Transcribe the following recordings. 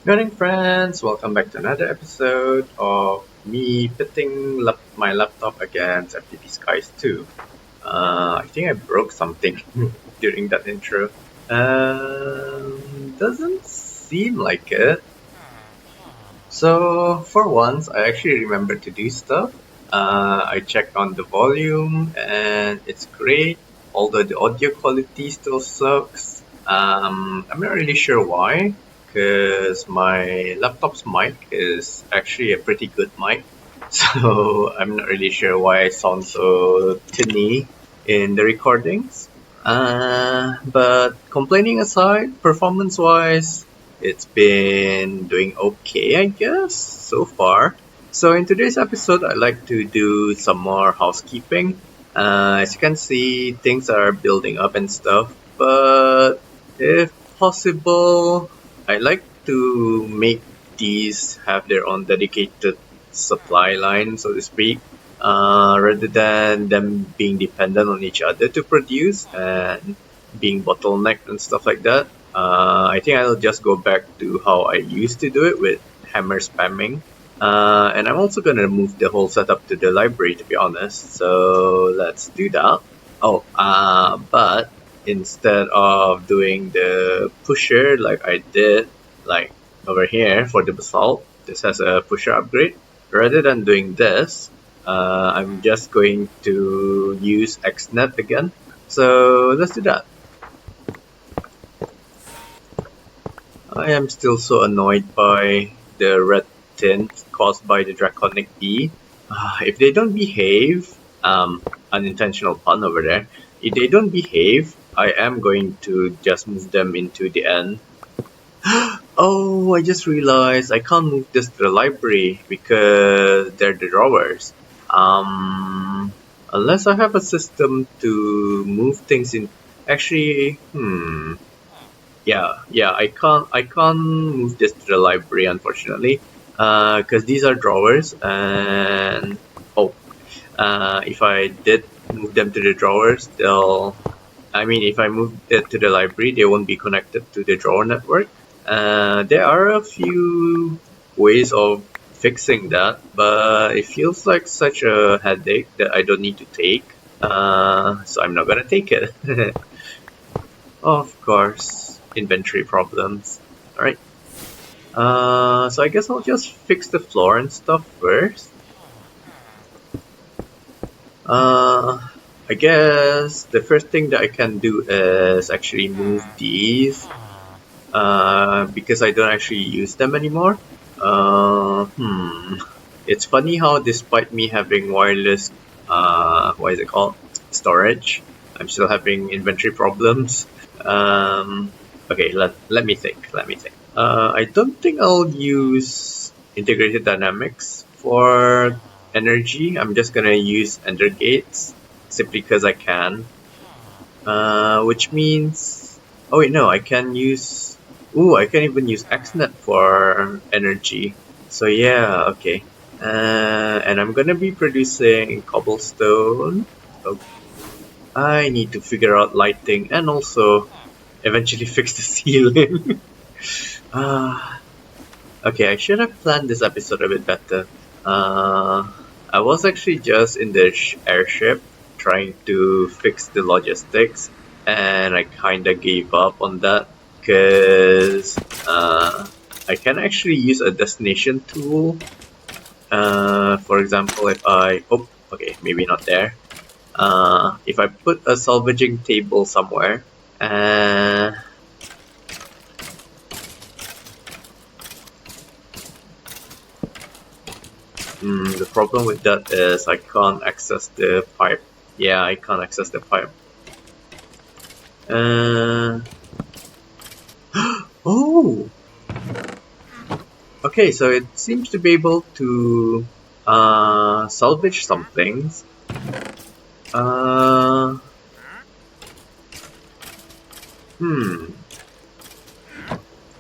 Good morning, friends. Welcome back to another episode of me pitting my laptop against FTB Skies 2. I think I broke something during that intro. Doesn't seem like it. So, for once, I actually remembered to do stuff. I checked on the volume and it's great, although the audio quality still sucks. I'm not really sure why, because my laptop's mic is actually a pretty good mic. So, I'm not really sure why I sound so tinny in the recordings. But complaining aside, performance wise, it's been doing okay, I guess, so far. So, in today's episode, I'd like to do some more housekeeping. As you can see, things are building up and stuff, but if possible, I like to make these have their own dedicated supply line, so to speak, rather than them being dependent on each other to produce and being bottlenecked and stuff like that. I think I'll just go back to how I used to do it with hammer spamming. And I'm also gonna move the whole setup to the library, to be honest. So let's do that. Oh, but instead of doing the pusher like I did, like over here for the basalt, this has a pusher upgrade. Rather than doing this, I'm just going to use XNet again. So let's do that. I am still so annoyed by the red tint caused by the draconic bee. If they don't behave, unintentional pun over there. If they don't behave, I am going to just move them into the end. Oh, I just realized I can't move this to the library because they're the drawers. Unless I have a system to move things in. Actually, yeah, I can't move this to the library, unfortunately, because these are drawers, and if I did move them to the drawers, if I move it to the library, they won't be connected to the drawer network. There are a few ways of fixing that, but it feels like such a headache that I don't need to take. So I'm not gonna take it. Of course, inventory problems. Alright. So I guess I'll just fix the floor and stuff first. I guess the first thing that I can do is actually move these because I don't actually use them anymore. It's funny how despite me having wireless, what is it called? Storage, I'm still having inventory problems. Okay, let me think. I don't think I'll use integrated dynamics for energy. I'm just gonna use ender gates simply because I can. Which means, oh wait, no, I can use. Ooh, I can even use XNet for energy. So yeah, okay. And I'm gonna be producing cobblestone. Oh, I need to figure out lighting and also eventually fix the ceiling. Okay, I should have planned this episode a bit better. I was actually just in the airship trying to fix the logistics, and I kinda gave up on that because I can actually use a destination tool. For example, if okay, maybe not there. If I put a salvaging table somewhere, uh, the problem with that is I can't access the pipe. Yeah, I can't access the pipe. Uh, oh! Okay, so it seems to be able to salvage some things. Uh,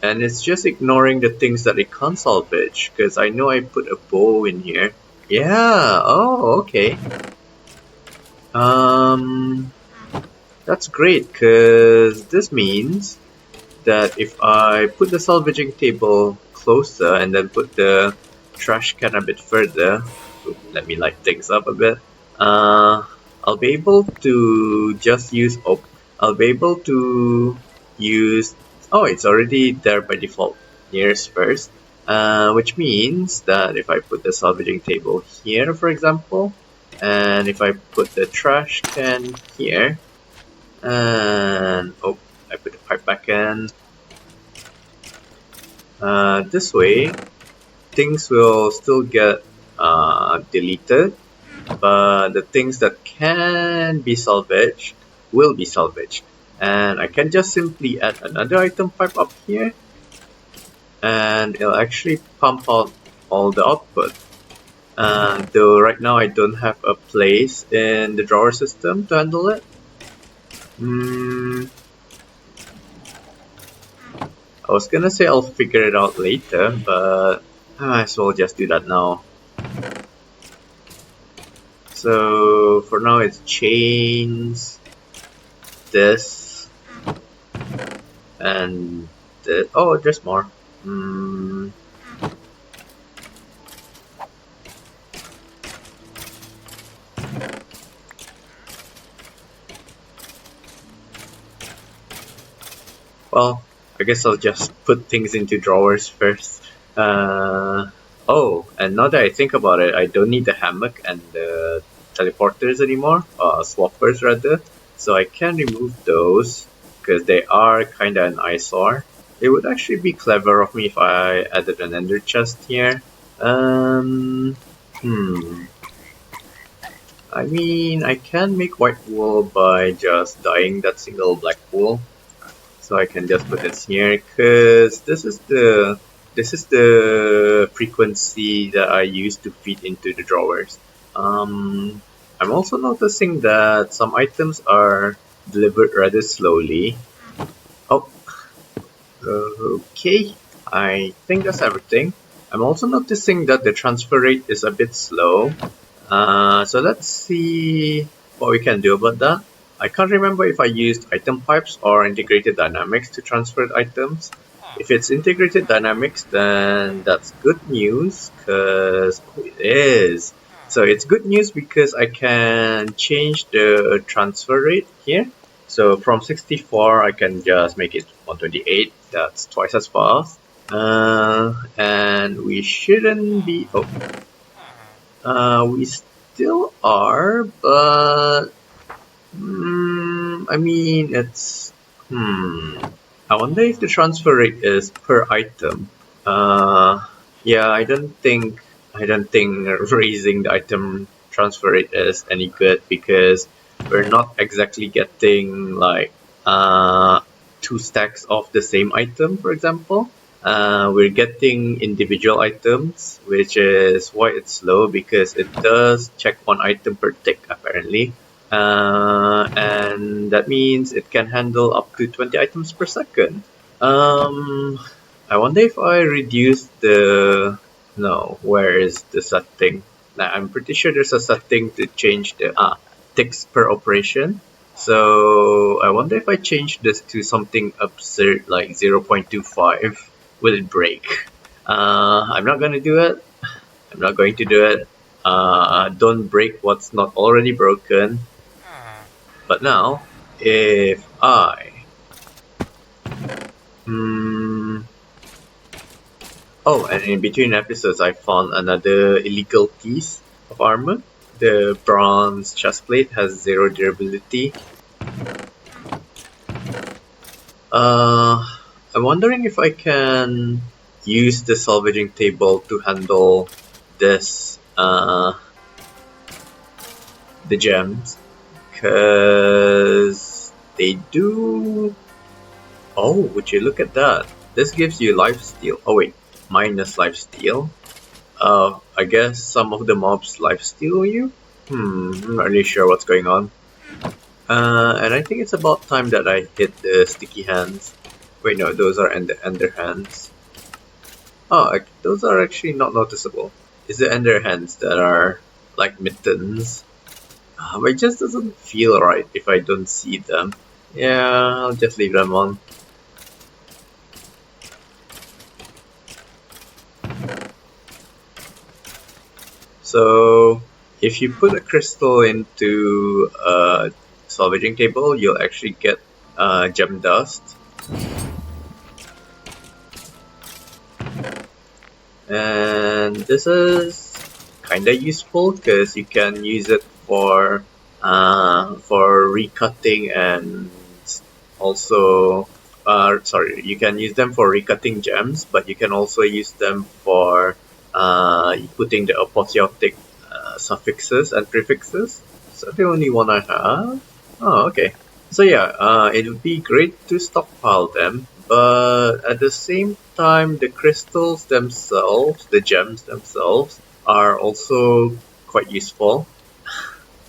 And it's just ignoring the things that it can't salvage, because I know I put a bow in here. Yeah, oh, okay. That's great, because this means that if I put the salvaging table closer and then put the trash can a bit further, let me light things up a bit, I'll be able to just use, I'll be able to use, oh, it's already there by default, nearest first, which means that if I put the salvaging table here, for example, and if I put the trash can here, and oh, I put the pipe back in. This way, things will still get deleted, but the things that can be salvaged will be salvaged. And I can just simply add another item pipe up here, and it'll actually pump out all the output. Though right now I don't have a place in the drawer system to handle it. I was gonna say I'll figure it out later, but I might as well just do that now. So for now it's chains, this, and this. Oh, there's more. Well, I guess I'll just put things into drawers first. Oh, and now that I think about it, I don't need the hammock and the teleporters anymore, swappers rather, so I can remove those because they are kinda an eyesore. It would actually be clever of me if I added an ender chest here. I mean, I can make white wool by just dyeing that single black wool. So I can just put this here because this is the frequency that I use to feed into the drawers. I'm also noticing that some items are delivered rather slowly. Oh, okay. I think that's everything. I'm also noticing that the transfer rate is a bit slow. So let's see what we can do about that. I can't remember if I used item pipes or integrated dynamics to transfer items. If it's integrated dynamics, then that's good news because it is. So it's good news because I can change the transfer rate here. So from 64, I can just make it 128. That's twice as fast. And we shouldn't be. We still are, but I mean, it's I wonder if the transfer rate is per item. Yeah, I don't think raising the item transfer rate is any good because we're not exactly getting like 2 stacks of the same item, for example. We're getting individual items, which is why it's slow because it does check 1 item per tick apparently. And that means it can handle up to 20 items per second. I wonder if I reduce the... No, where is the setting? I'm pretty sure there's a setting to change the ticks per operation. So I wonder if I change this to something absurd like 0.25, will it break? I'm not gonna do it. I'm not going to do it. Don't break what's not already broken. But now, if I... Oh, and in between episodes I found another illegal piece of armor. The bronze chestplate has 0 durability. I'm wondering if I can use the salvaging table to handle this, the gems. Because they do... Oh, would you look at that? This gives you lifesteal. Oh wait, minus lifesteal. I guess some of the mobs lifesteal you? I'm not really sure what's going on. And I think it's about time that I hit the sticky hands. Wait, no, those are ender hands. Oh, those are actually not noticeable. It's the ender hands that are like mittens. But it just doesn't feel right if I don't see them. Yeah, I'll just leave them on. So if you put a crystal into a salvaging table, you'll actually get gem dust. And this is kinda useful because you can use it for recutting and also sorry, you can use them for recutting gems, but you can also use them for putting the apotheotic suffixes and prefixes. So the only one I have. Oh, okay. So yeah, it would be great to stockpile them, but at the same time, the crystals themselves, the gems themselves, are also quite useful.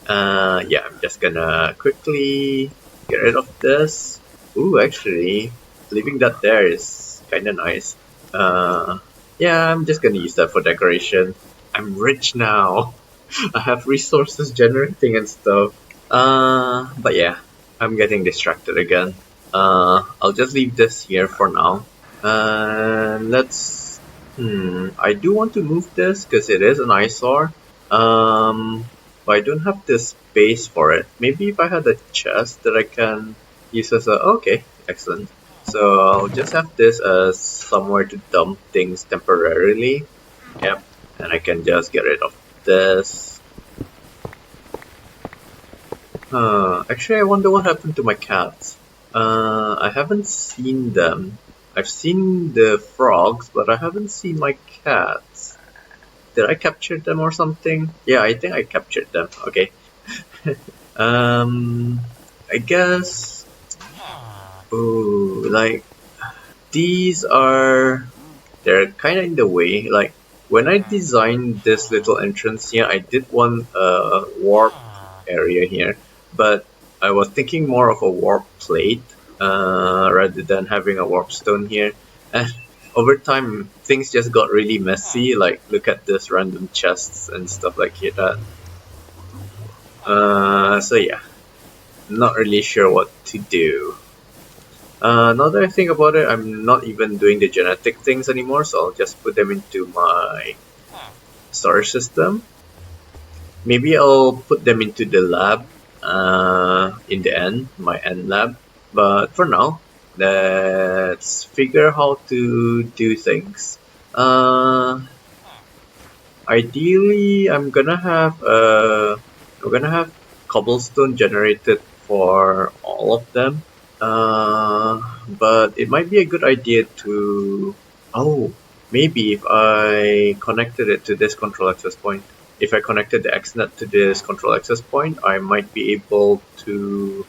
Yeah, I'm just gonna quickly get rid of this. Ooh, actually, leaving that there is kinda nice. Yeah, I'm just gonna use that for decoration. I'm rich now. I have resources generating and stuff. But yeah, I'm getting distracted again. I'll just leave this here for now. Let's. I do want to move this because it is an eyesore. But I don't have the space for it. Maybe if I had a chest that I can use as a. Okay, excellent. So I'll just have this as somewhere to dump things temporarily. Yep, and I can just get rid of this. Actually, I wonder what happened to my cats. I haven't seen them. I've seen the frogs, but I haven't seen my cats. Did I capture them or something? Yeah, I think I captured them. Okay. I guess. Ooh, like these are. They're kind of in the way. Like when I designed this little entrance here, I did want a warp area here, but I was thinking more of a warp plate rather than having a warp stone here. And over time, things just got really messy. Like look at this random chests and stuff like that. So yeah, not really sure what to do. Now that I think about it, I'm not even doing the genetic things anymore, so I'll just put them into my storage system. Maybe I'll put them into the lab in the end, my end lab. But for now, let's figure how to do things. Ideally, I'm gonna have cobblestone generated for all of them. But it might be a good idea to. Oh, maybe if I connected it to this control access point. If I connected the XNet to this control access point, I might be able to.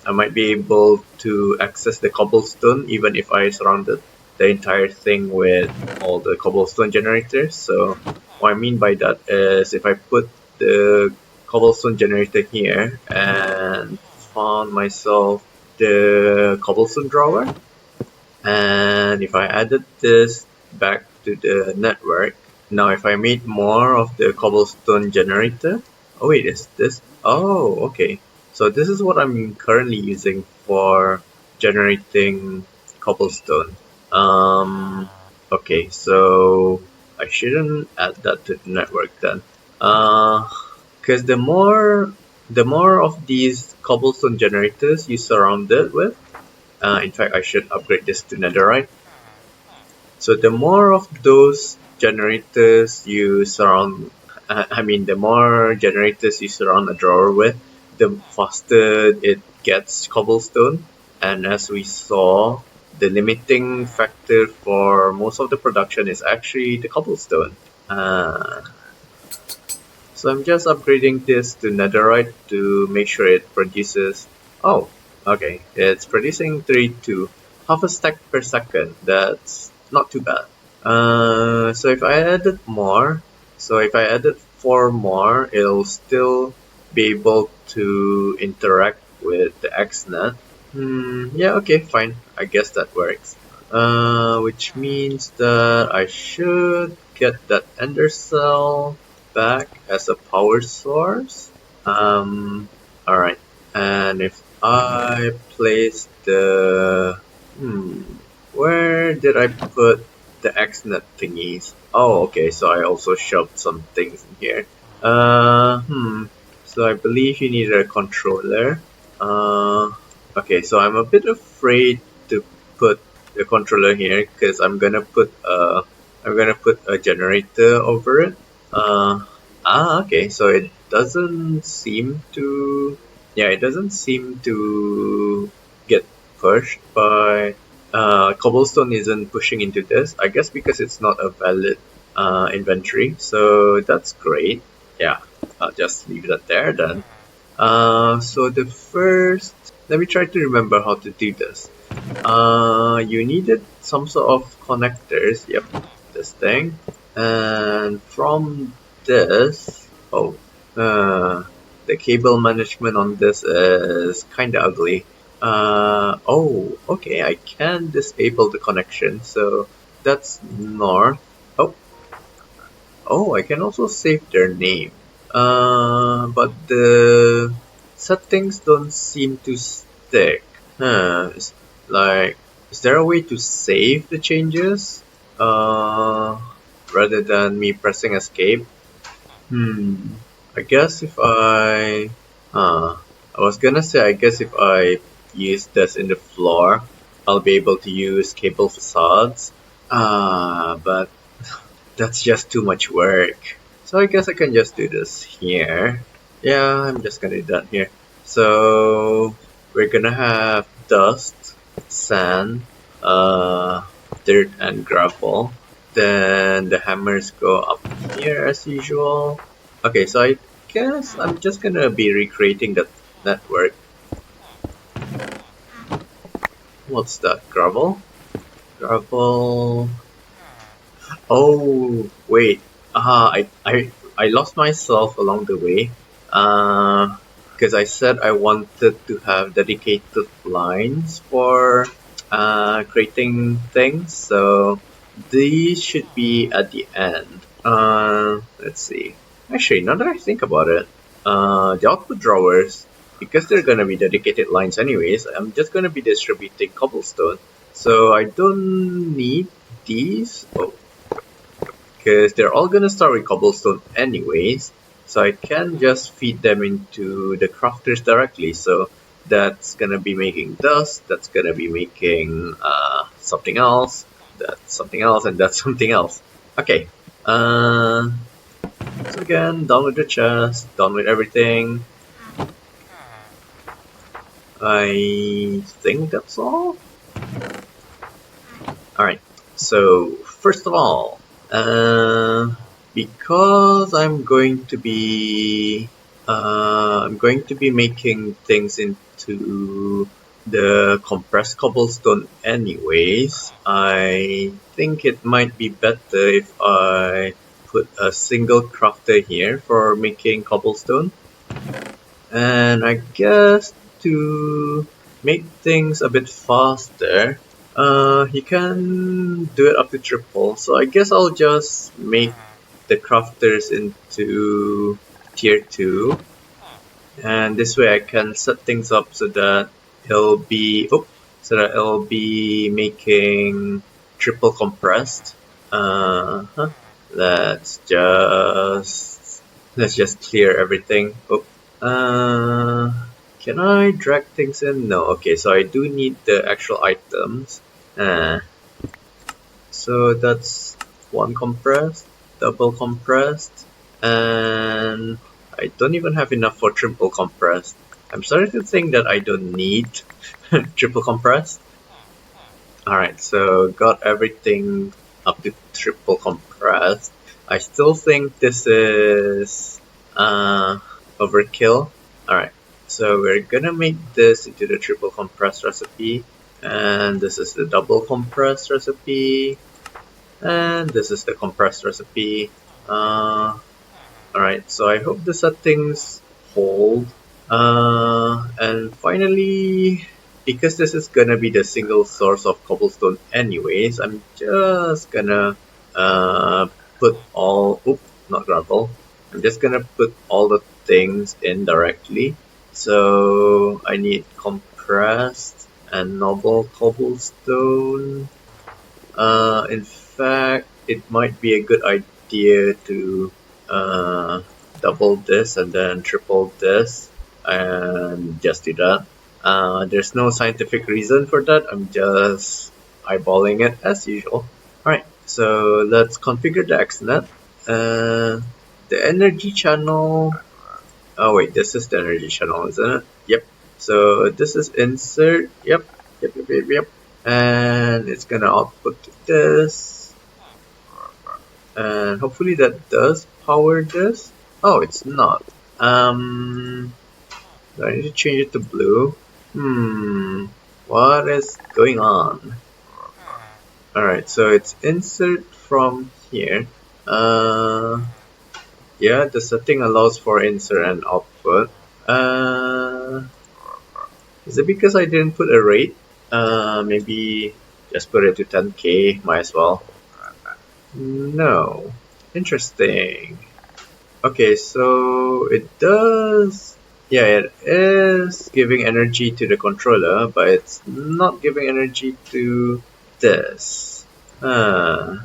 I might be able to access the cobblestone even if I surrounded the entire thing with all the cobblestone generators. So what I mean by that is if I put the cobblestone generator here and found myself the cobblestone drawer, and if I added this back to the network, now if I made more of the cobblestone generator, oh wait, is this? Oh, okay. So this is what I'm currently using for generating cobblestone. Okay, so I shouldn't add that to the network then. Because the more of these cobblestone generators you surround it with, in fact, I should upgrade this to netherite. So the more of those generators you surround, the more generators you surround a drawer with, the faster it gets cobblestone. And as we saw, the limiting factor for most of the production is actually the cobblestone. So I'm just upgrading this to netherite to make sure it produces. Oh, okay, it's producing 32, half a stack per second. That's not too bad. So if I added more, so if I added 4 more, it'll still be able to interact with the XNet. Yeah, okay, fine. I guess that works. Which means that I should get that ender cell back as a power source. Alright. And if I place the... where did I put the XNet thingies. Oh, okay, so I also shoved some things in here. So I believe you need a controller. Okay, so I'm a bit afraid to put the controller here because I'm gonna put a generator over it. Okay, so it doesn't seem to, yeah, it doesn't seem to get pushed by, cobblestone isn't pushing into this, I guess because it's not a valid inventory, so that's great. Yeah, I'll just leave that there then. So the first, let me try to remember how to do this. You needed some sort of connectors. Yep, this thing. And from this, the cable management on this is kind of ugly. Okay, I can disable the connection, so that's north. I can also save their name. But the settings don't seem to stick. It's like, is there a way to save the changes? Rather than me pressing escape? I guess if I was gonna say, I guess if I use this in the floor, I'll be able to use cable facades. But that's just too much work. So I guess I can just do this here. Yeah, I'm just gonna do that here. So we're gonna have dust, sand, dirt and gravel. Then the hammers go up here as usual. Okay, so I guess I'm just gonna be recreating that network. What's that? Gravel? Gravel. Oh, wait. I lost myself along the way. Because I said I wanted to have dedicated lines for creating things. So these should be at the end. Let's see. Actually, now that I think about it, the output drawers, because they're gonna be dedicated lines anyways, I'm just gonna be distributing cobblestone. So I don't need these. Because they're all gonna start with cobblestone anyways, so I can just feed them into the crafters directly. So that's gonna be making dust, that's gonna be making something else, that's something else, and that's something else. Okay, so again, download the chest, download everything. I think that's all. Alright, so first of all, because I'm going to be making things into the compressed cobblestone anyways, I think it might be better if I put a single crafter here for making cobblestone. And I guess to make things a bit faster, you can do it up to triple. So I guess I'll just make the crafters into tier 2. And this way I can set things up so that it'll be making triple compressed. Let's just clear everything. Can I drag things in? No. Okay, so I do need the actual items. So that's one compressed, double compressed, and I don't even have enough for triple compressed. I'm starting to think that I don't need triple compressed. Alright, so got everything up to triple compressed. I still think this is overkill. Alright, so we're gonna make this into the triple compressed recipe, and this is the double compressed recipe, and this is the compressed recipe. Alright, so I hope the settings hold. And finally, because this is gonna be the single source of cobblestone anyways, I'm just gonna put all, not gravel. I'm just gonna put all the things in directly. So I need compressed and noble cobblestone. In fact, it might be a good idea to double this and then triple this and just do that. There's no scientific reason for that. I'm just eyeballing it as usual. Alright, so let's configure the XNet. The energy channel. Oh wait, this is the energy channel, isn't it? Yep. So this is insert. Yep. And it's gonna output to this. And hopefully that does power this. Oh, it's not. Do I need to change it to blue? What is going on? Alright, so it's insert from here. Yeah, the setting allows for insert and output. Is it because I didn't put a rate? Maybe just put it to 10k, might as well. No. Interesting. Okay, so it does... Yeah, it is giving energy to the controller, but it's not giving energy to this. And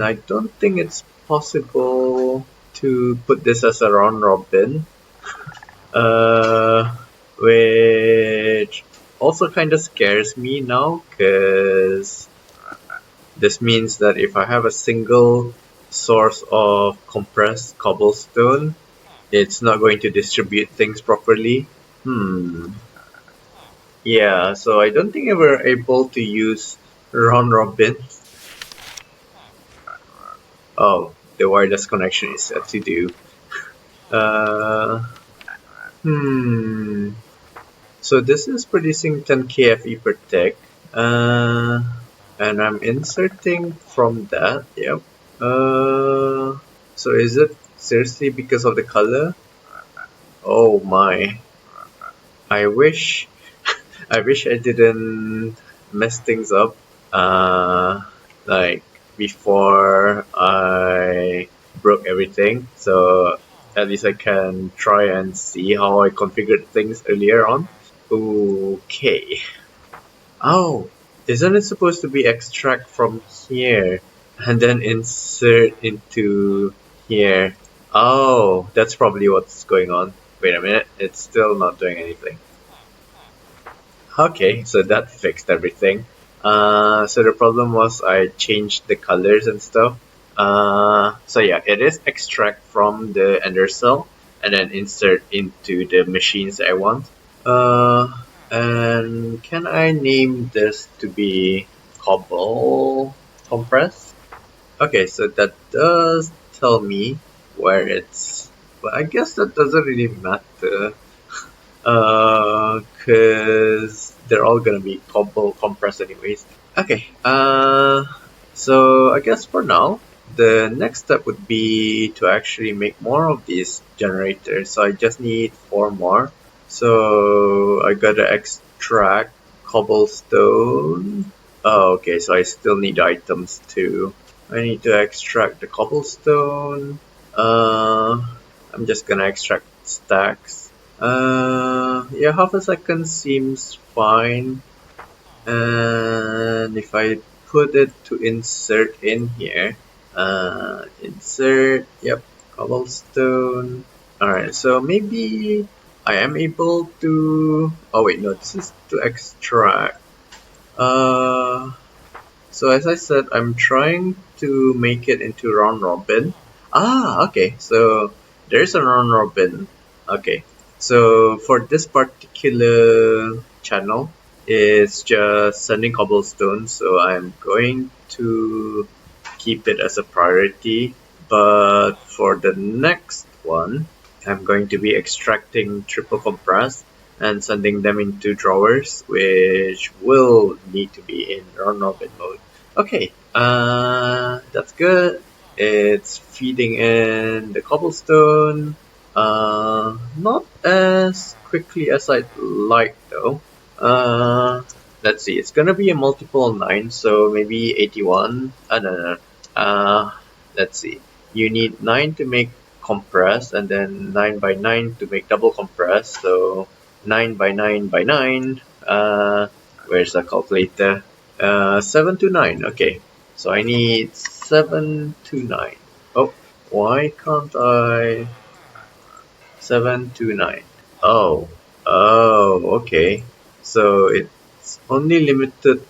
I don't think it's possible to put this as a round robin. Which also kind of scares me now, because this means that if I have a single source of compressed cobblestone, it's not going to distribute things properly. Yeah, so I don't think I were able to use round robin. Oh, the wireless connection is set to do. So this is producing 10 kFE per tick. And I'm inserting from that, yep. So is it seriously because of the color? Oh my. I wish I didn't mess things up like before I broke everything, so at least I can try and see how I configured things earlier on. Okay. Oh, isn't it supposed to be extract from here and then insert into here? Oh, that's probably what's going on. Wait a minute, it's still not doing anything. Okay, so that fixed everything. So the problem was I changed the colors and stuff. So yeah, it is extract from the ender cell and then insert into the machines I want. And can I name this to be cobble compress? Okay, so that does tell me where it's, but I guess that doesn't really matter. Cause they're all gonna be cobble compressed anyways. Okay, so I guess for now, the next step would be to actually make more of these generators. So I just need 4 more. So I gotta extract cobblestone. Oh, okay, so I still need items too. I need to extract the cobblestone. I'm just gonna extract stacks. Yeah, half a second seems fine. And if I put it to insert in here, insert, yep, cobblestone. Alright, so maybe I am able to, oh wait, no, this is to extract. So as I said, I'm trying to make it into round robin. Okay, so there's a round robin. Okay, so for this particular channel, it's just sending cobblestone, so I'm going to keep it as a priority. But for the next one, I'm going to be extracting triple compress and sending them into drawers, which will need to be in round robin mode. Okay, that's good. It's feeding in the cobblestone. Not as quickly as I'd like though. Let's see, it's gonna be a multiple of 9, so maybe 81. No. Let's see. You need 9 to make compress, and then 9 by 9 to make double compress, so 9 by 9 by 9. Where's the calculator? 7 to 9. Okay, so I need 7 to 9. Oh, why can't I? 7 to 9. Oh, okay. So it's only limited.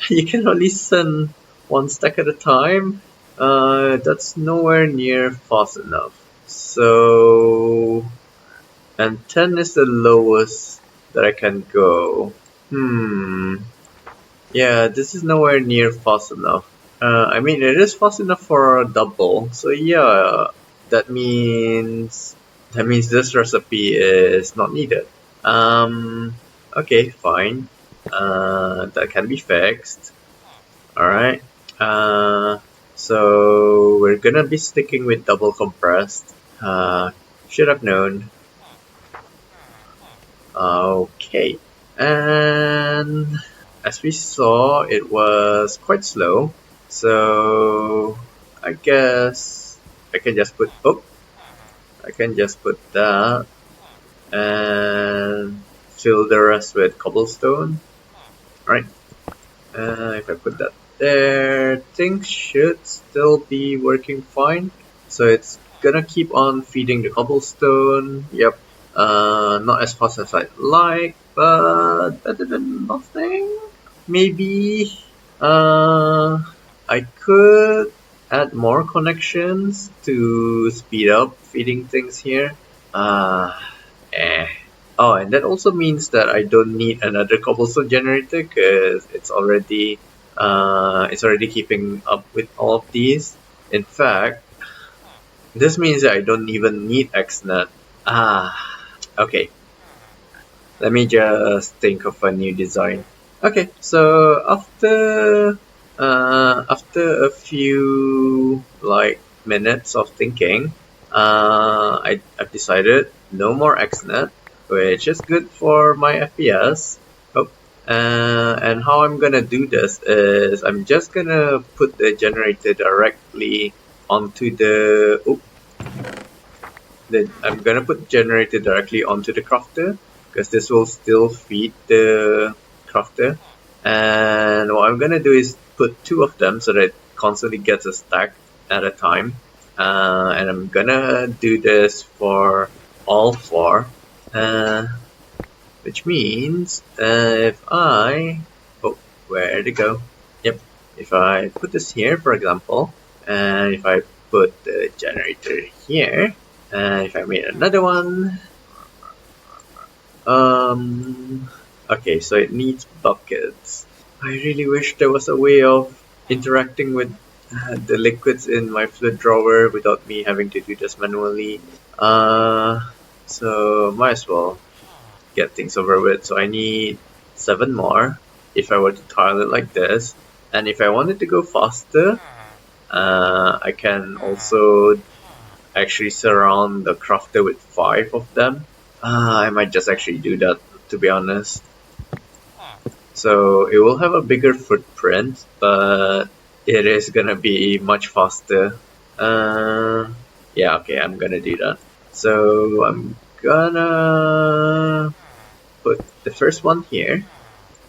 You can only send one stack at a time. That's nowhere near fast enough. So, and 10 is the lowest that I can go. Yeah, this is nowhere near fast enough. I mean, it is fast enough for a double. So yeah, that means this recipe is not needed. Okay, fine. That can be fixed. Alright. So we're gonna be sticking with double compressed. Should have known. Okay. And as we saw, it was quite slow. So I guess I can just put that and fill the rest with cobblestone. Right. If I put that there, things should still be working fine. So it's gonna keep on feeding the cobblestone. Yep. Not as fast as I'd like, but better than nothing. Maybe. I could add more connections to speed up feeding things here. Eh. Oh, and that also means that I don't need another cobblestone generator because it's already keeping up with all of these. In fact, this means that I don't even need XNet. Okay. Let me just think of a new design. Okay, so after a few minutes of thinking, I've decided no more XNet, which is good for my FPS. Oh, and how I'm gonna do this is I'm just gonna put the generator directly onto the. I'm gonna put generator directly onto the crafter because this will still feed the crafter. And what I'm gonna do is put 2 of them so that it constantly gets a stack at a time. And I'm gonna do this for all 4. Which means if I where'd it go? Yep. If I put this here, for example, and if I put the generator here, and if I made another one, okay, so it needs buckets. I really wish there was a way of interacting with the liquids in my fluid drawer without me having to do this manually. So might as well get things over with. So I need 7 more if I were to tile it like this. And if I wanted to go faster, I can also actually surround the crafter with 5 of them. I might just actually do that, to be honest. So it will have a bigger footprint, but it is gonna be much faster. Yeah, okay, I'm gonna do that. So I'm gonna put the first one here.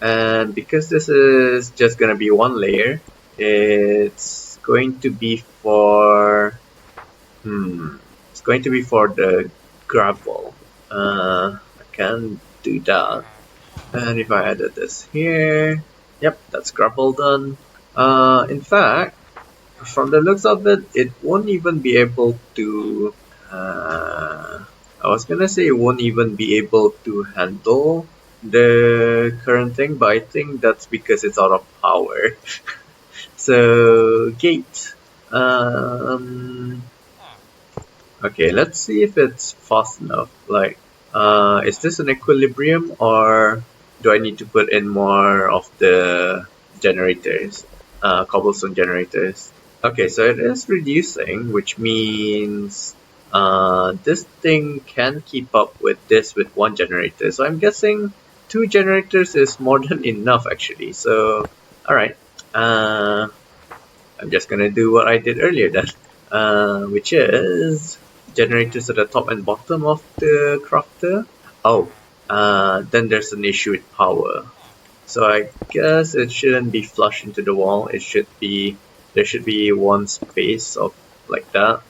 And because this is just gonna be one layer, it's going to be for the gravel. I can do that. And if I added this here, yep, that's gravel done. In fact, from the looks of it, it won't even be able to. I was gonna say it won't even be able to handle the current thing, but I think that's because it's out of power. So gate. Okay, let's see if it's fast enough. Is this an equilibrium or do I need to put in more of the generators, cobblestone generators? Okay, so it is reducing, which means this thing can keep up with this with 1 generator. So I'm guessing 2 generators is more than enough actually. So, alright. I'm just gonna do what I did earlier then, which is generators at the top and bottom of the crafter. Oh, then there's an issue with power. So I guess it shouldn't be flush into the wall. It should be, there should be one space of like that.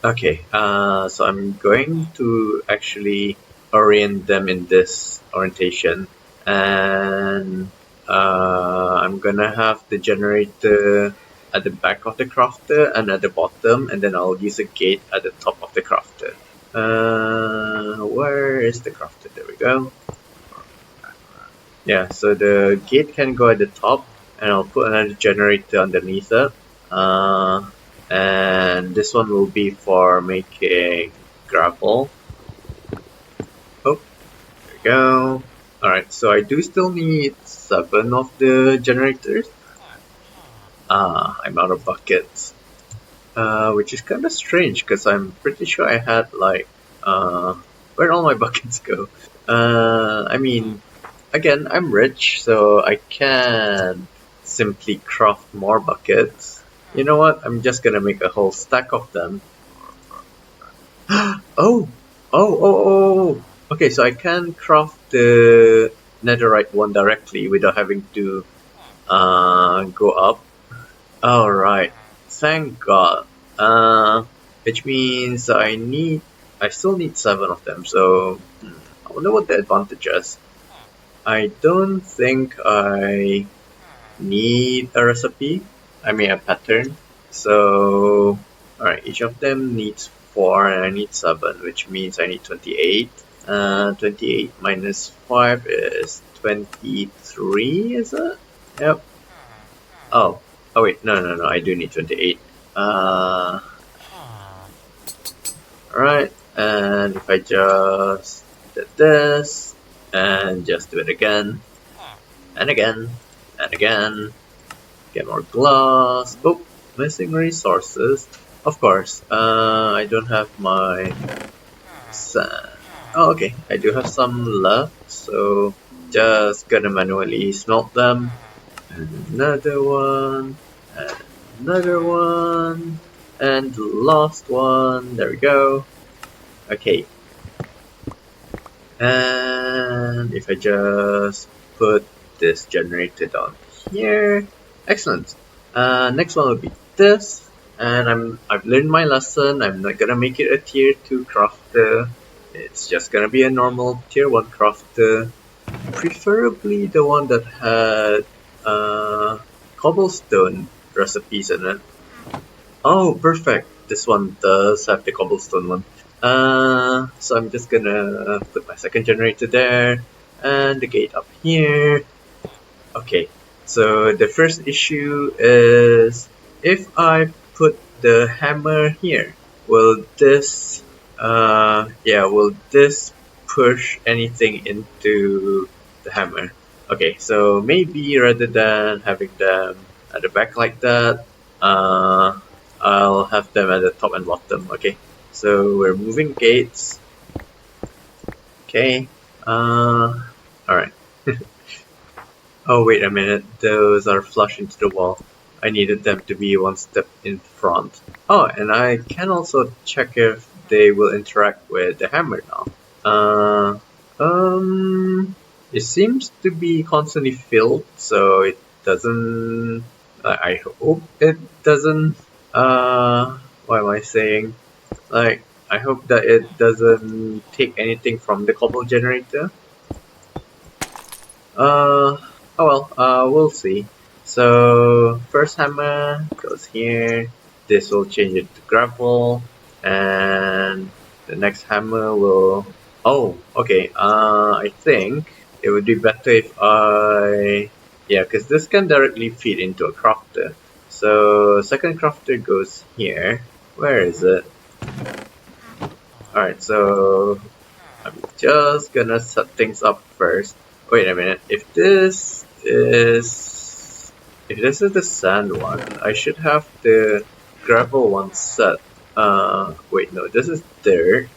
Okay, so I'm going to actually orient them in this orientation, and I'm gonna have the generator at the back of the crafter and at the bottom, and then I'll use a gate at the top of the crafter. Where is the crafter? There we go. Yeah, so the gate can go at the top, and I'll put another generator underneath it. And this one will be for making gravel. Oh, there we go. Alright, so I do still need 7 of the generators. I'm out of buckets. Which is kind of strange because I'm pretty sure I had like, where'd all my buckets go? I mean, again, I'm rich, so I can simply craft more buckets. You know what? I'm just gonna make a whole stack of them. Oh. Okay, so I can craft the netherite one directly without having to go up. Alright, thank God. Which means I still need 7 of them, so I wonder what the advantage is. I don't think I need a recipe, I mean a pattern. So, alright, each of them needs 4 and I need 7, which means I need 28. 28 minus 5 is 23, is it? Yep. Oh wait, no, I do need 28. Alright, and if I just did this, and just do it again, and again, and again, get more glass. Oh, missing resources. Of course, I don't have my sand. Oh, okay, I do have some left, so just gonna manually smelt them. And another one, and another one, and the last one. There we go. Okay. And if I just put this generator down here, excellent. Next one will be this, and I've learned my lesson. I'm not gonna make it a tier 2 crafter. It's just gonna be a normal tier 1 crafter, preferably the one that had cobblestone recipes in it. Oh, perfect! This one does have the cobblestone one. So I'm just gonna put my second generator there, and the gate up here. Okay, so the first issue is, if I put the hammer here, will this push anything into the hammer? Okay, so maybe rather than having them at the back like that, I'll have them at the top and bottom. Okay, so we're moving gates. Okay, alright. Oh, wait a minute, those are flush into the wall. I needed them to be one step in front. Oh, and I can also check if they will interact with the hammer now. It seems to be constantly filled, so it doesn't, I hope it doesn't, what am I saying? Like, I hope that it doesn't take anything from the cobble generator. Oh well, we'll see. So, first hammer goes here. This will change it to gravel. And the next hammer will... Oh, okay. I think it would be better if I... Yeah, because this can directly feed into a crafter. So, second crafter goes here. Where is it? Alright, so... I'm just gonna set things up first. Wait a minute, if this is the sand one, I should have the gravel one set. Wait, no, this is dirt.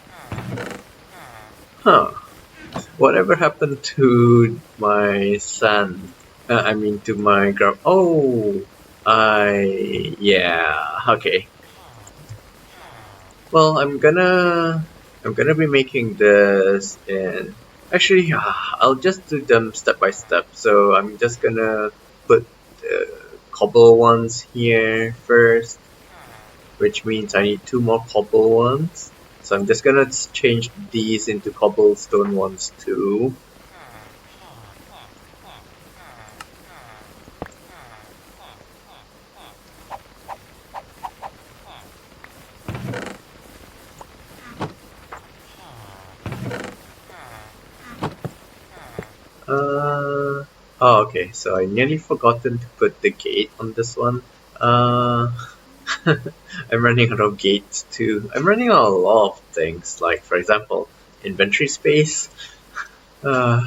Huh. Whatever happened to my sand? To my gravel. Oh! Yeah, okay. Well, I'm gonna be making this in Actually, I'll just do them step by step. So I'm just gonna put the cobble ones here first, which means I need 2 more cobble ones. So I'm just gonna change these into cobblestone ones too. Okay, so I nearly forgotten to put the gate on this one. Uh, I'm running out of gates too. I'm running out of a lot of things, like for example, inventory space. Uh,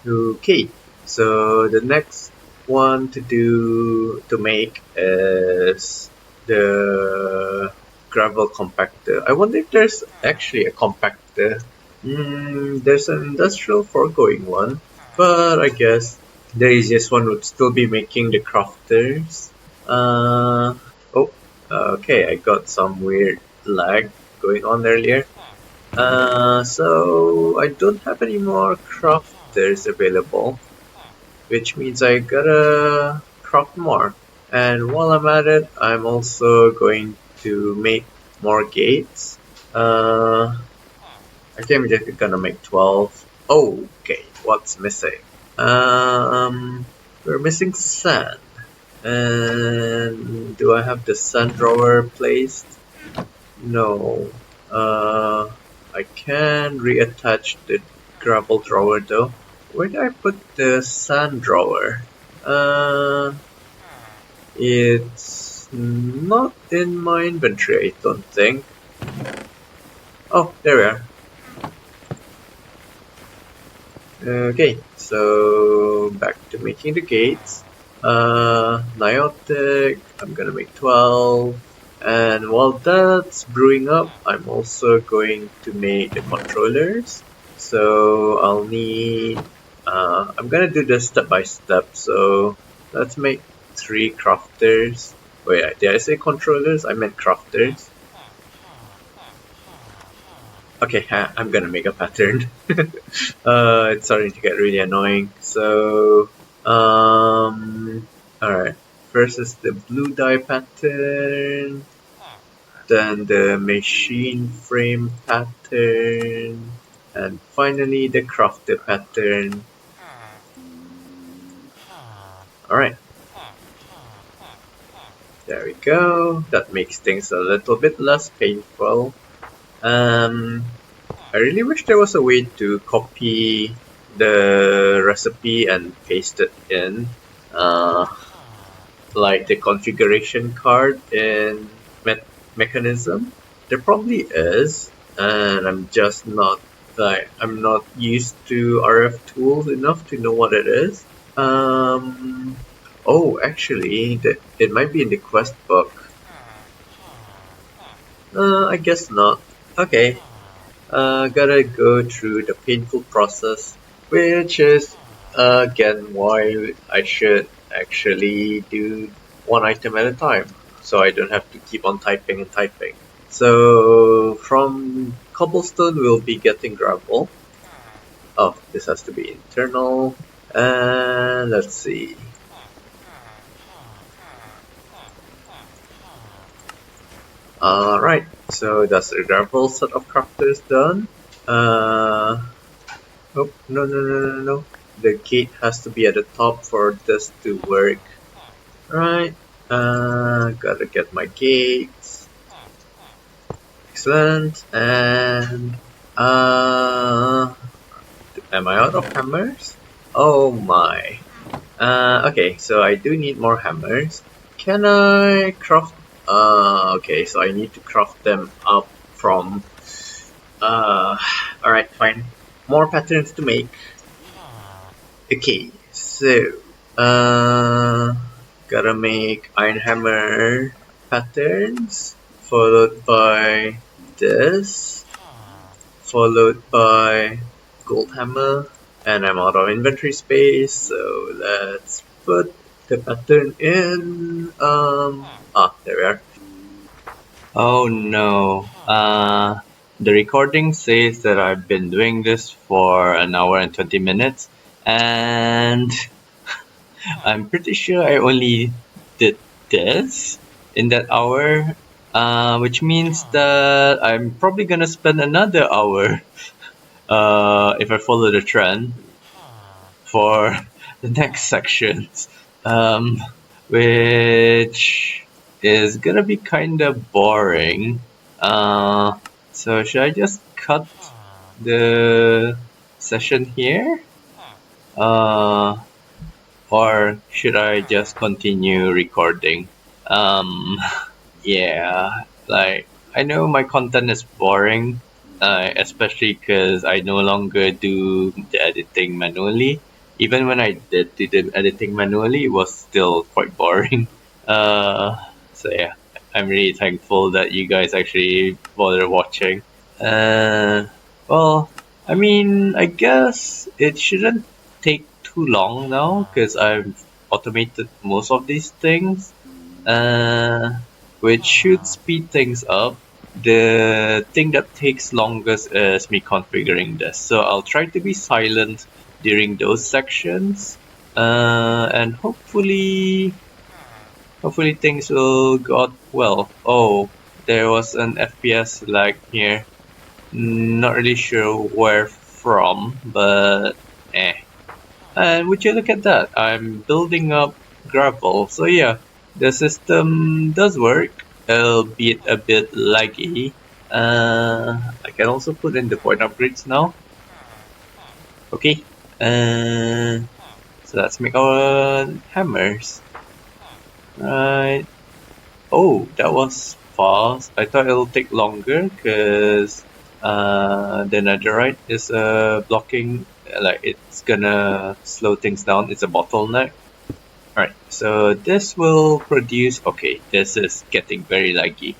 okay, so the next one to make is the gravel compactor. I wonder if there's actually a compactor. There's an industrial foregoing one, but I guess the easiest one would still be making the crafters. Oh, okay, I got some weird lag going on earlier. So I don't have any more crafters available, which means I gotta craft more. And while I'm at it, I'm also going to make more gates. I think I'm just gonna make 12. Okay, what's missing? We're missing sand. And do I have the sand drawer placed? No. I can reattach the gravel drawer though. Where did I put the sand drawer? Uh, it's not in my inventory, I don't think. Oh, there we are. Okay, so back to making the gates. Niotic, I'm gonna make 12. And while that's brewing up, I'm also going to make the controllers. So I'll need, I'm gonna do this step by step. So let's make 3 crafters. Wait, did I say controllers? I meant crafters. Okay, I'm gonna make a pattern. It's starting to get really annoying. So, alright. First is the blue dye pattern, then the machine frame pattern, and finally the crafter pattern. Alright. There we go. That makes things a little bit less painful. I really wish there was a way to copy the recipe and paste it in, like the configuration card in Mechanism. There probably is, and I'm just not I'm not used to RF tools enough to know what it is. Oh, actually, it might be in the quest book. I guess not. Okay, gotta go through the painful process, which is again why I should actually do one item at a time, so I don't have to keep on typing and typing. So from cobblestone we'll be getting gravel. Oh, this has to be internal. And let's see. Alright, so that's the gravel set of crafters done. Oh, no. The gate has to be at the top for this to work. Right. Gotta get my gates. Excellent. And, am I out of hammers? Oh my. Okay, so I do need more hammers. Can I craft? Okay, so I need to craft them up from, alright, fine. More patterns to make. Okay, so, gotta make iron hammer patterns, followed by this, followed by gold hammer, and I'm out of inventory space, so let's put the pattern in, there we are. Oh no, the recording says that I've been doing this for an hour and 20 minutes, and I'm pretty sure I only did this in that hour, which means that I'm probably gonna spend another hour if I follow the trend for the next sections, um, which is gonna be kind of boring. So should I just cut the session here? Or should I just continue recording? Um, yeah, like I know my content is boring, especially because I no longer do the editing manually. Even when I did do the editing manually, it was still quite boring. Uh, so yeah, I'm really thankful that you guys actually bother watching. Uh, well, I mean, I guess it shouldn't take too long now because I've automated most of these things, uh, which should speed things up. The thing that takes longest is me configuring this, so I'll try to be silent during those sections, and hopefully things will go out well. Oh, there was an FPS lag here. Not really sure where from, but eh. And would you look at that? I'm building up gravel. So yeah, the system does work, albeit a bit laggy. I can also put in the point upgrades now. Okay. So let's make our hammers. Right. Oh, that was fast. I thought it'll take longer because the netherite is blocking, like it's gonna slow things down. It's a bottleneck. Alright, so this will produce, okay, this is getting very laggy.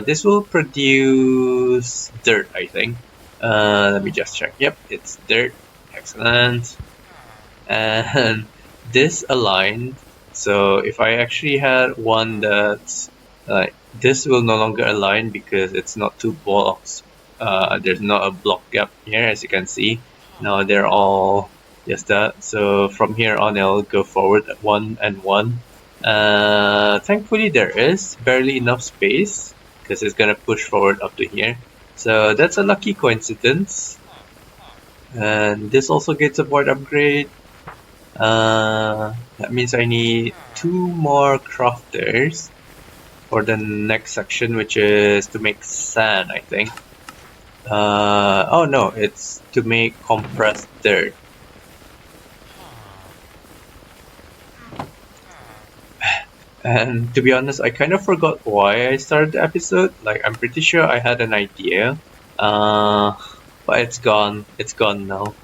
This will produce dirt, I think. Let me just check. Yep, it's dirt. Excellent. And this aligned. So if I actually had one that's like this will no longer align because it's not two blocks. There's not a block gap here, as you can see. Now they're all just that. So from here on, I'll go forward at 1 and 1. Thankfully, there is barely enough space because it's gonna push forward up to here. So that's a lucky coincidence. And this also gets a board upgrade. That means I need 2 more crafters for the next section, which is to make sand, I think. Oh no, it's to make compressed dirt. And to be honest, I kind of forgot why I started the episode. Like, I'm pretty sure I had an idea. But it's gone. It's gone now.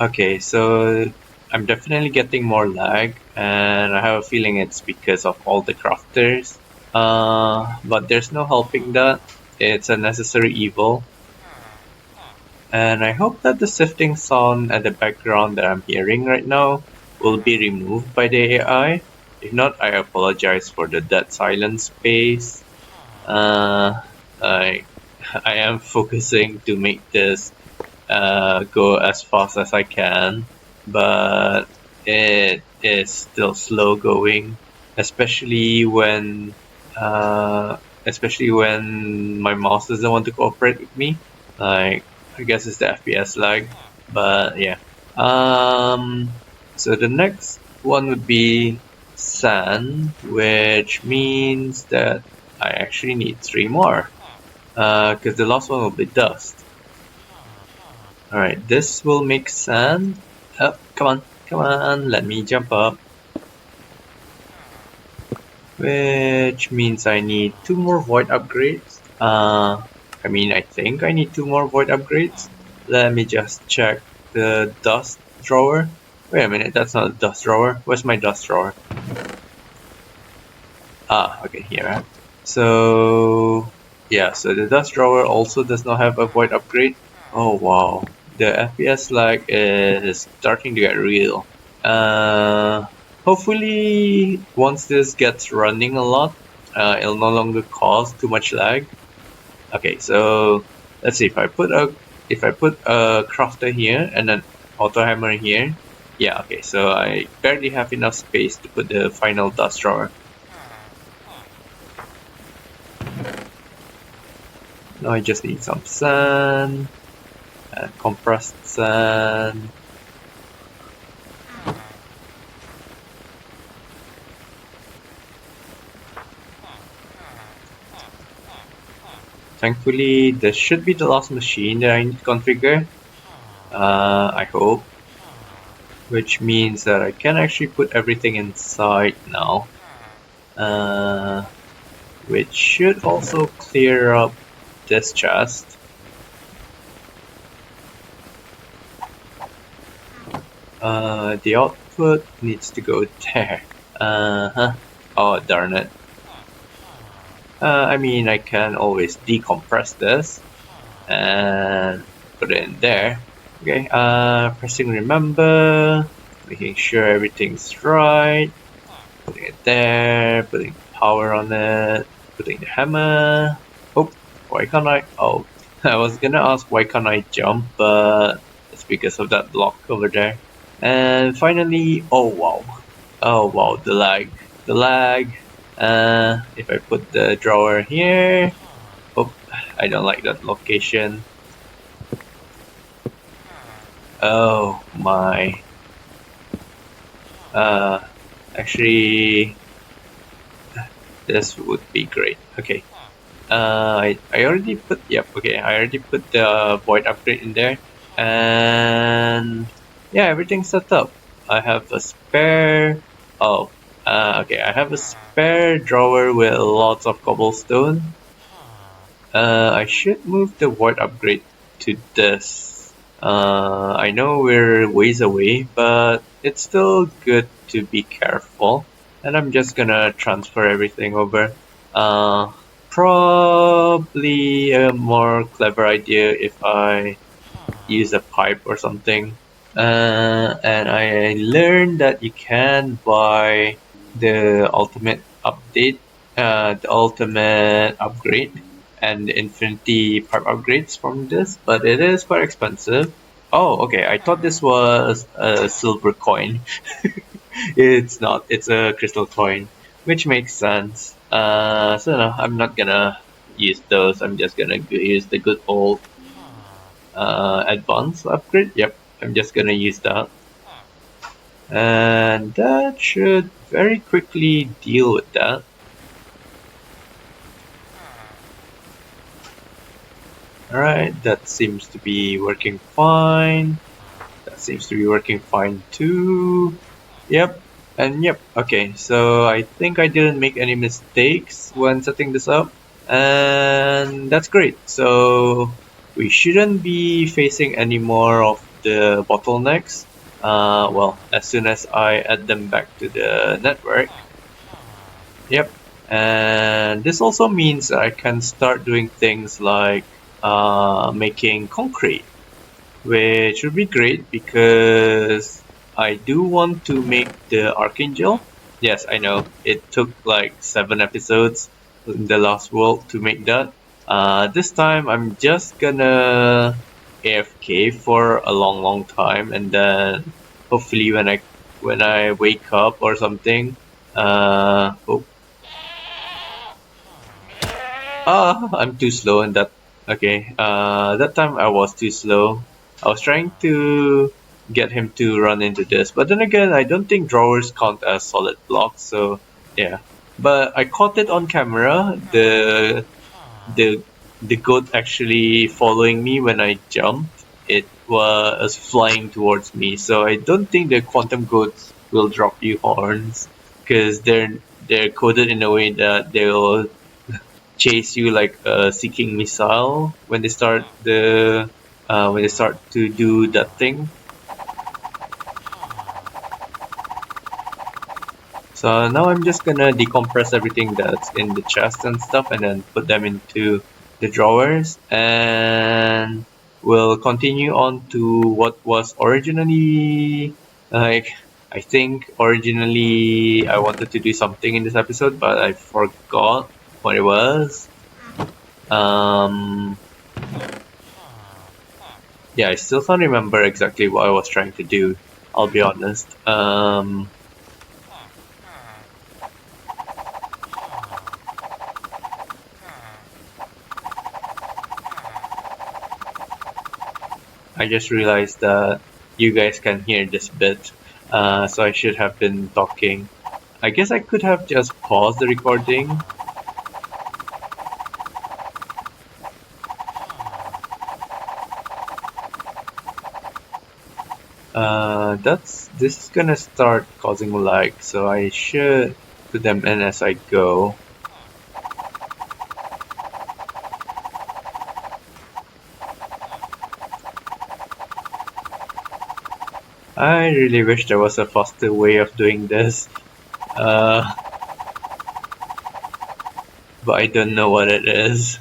Okay, so I'm definitely getting more lag, and I have a feeling it's because of all the crafters. But there's no helping that. It's a necessary evil. And I hope that the sifting sound at the background that I'm hearing right now will be removed by the AI. If not, I apologize for the dead silence space. I am focusing to make this go as fast as I can, but it is still slow going, especially when my mouse doesn't want to cooperate with me. Like, I guess it's the FPS lag, but yeah. So the next one would be sand, which means that I actually need 3 more, because the last one will be dust. Alright, this will make sand. Oh, come on, let me jump up. Which means I need 2 more void upgrades. I think I need 2 more void upgrades. Let me just check the dust drawer. Wait a minute, that's not a dust drawer. Where's my dust drawer? Okay, here. So, yeah, so the dust drawer also does not have a void upgrade. Oh wow, the FPS lag is starting to get real. Hopefully, once this gets running a lot, it'll no longer cause too much lag. Okay, so let's see if I put a crafter here and an auto hammer here. Yeah, okay, so I barely have enough space to put the final dust drawer. Now I just need some sand and compressed sand. Thankfully, this should be the last machine that I need to configure. I hope. Which means that I can actually put everything inside now. Which should also clear up this chest. The output needs to go there. Oh, darn it. I mean, I can always decompress this and put it in there. Okay, pressing remember, making sure everything's right, putting it there, putting power on it, putting the hammer. Oh, why can't I? Oh, I was gonna ask why can't I jump, but it's because of that block over there. And finally, oh wow, the lag. If I put the drawer here, oh, I don't like that location. Oh my. Actually, this would be great. Okay. I already put, yep, okay, I already put the void upgrade in there. And yeah, everything's set up. I have a spare, okay, I have a spare drawer with lots of cobblestone. I should move the void upgrade to this. I know we're ways away, but it's still good to be careful. And I'm just gonna transfer everything over. Probably a more clever idea if I use a pipe or something. And I learned that you can buy the ultimate update, the ultimate upgrade, and the infinity pipe upgrades from this, but it is quite expensive. Oh, okay, I thought this was a silver coin. It's not, it's a crystal coin, which makes sense. So no, I'm not gonna use those, I'm just gonna use the good old advanced upgrade. Yep, I'm just gonna use that. And that should very quickly deal with that. Alright, that seems to be working fine. That seems to be working fine too. Yep, and yep, okay, so I think I didn't make any mistakes when setting this up. And that's great. So we shouldn't be facing any more of the bottlenecks. Well, as soon as I add them back to the network. Yep, and this also means I can start doing things like making concrete, which would be great because I do want to make the Archangel. Yes, I know, it took like 7 episodes in the last world to make that. This time I'm just gonna AFK for a long time, and then hopefully when I wake up or something, I'm too slow in that. Okay, that time I was too slow. I was trying to get him to run into this, but then again, I don't think drawers count as solid blocks, so yeah. But I caught it on camera, the goat actually following me when I jumped. It was flying towards me, so I don't think the quantum goats will drop you horns, because they're coded in a way that they'll chase you like a seeking missile when they start to do that thing. So now I'm just gonna decompress everything that's in the chest and stuff, and then put them into the drawers, and we'll continue on to what was originally like, I think originally I wanted to do something in this episode, but I forgot what it was. Yeah, I still can't remember exactly what I was trying to do, I'll be honest. I just realized that you guys can hear this bit, so I should have been talking. I guess I could have just paused the recording. This is gonna start causing lag, so I should put them in as I go. I really wish there was a faster way of doing this, but I don't know what it is.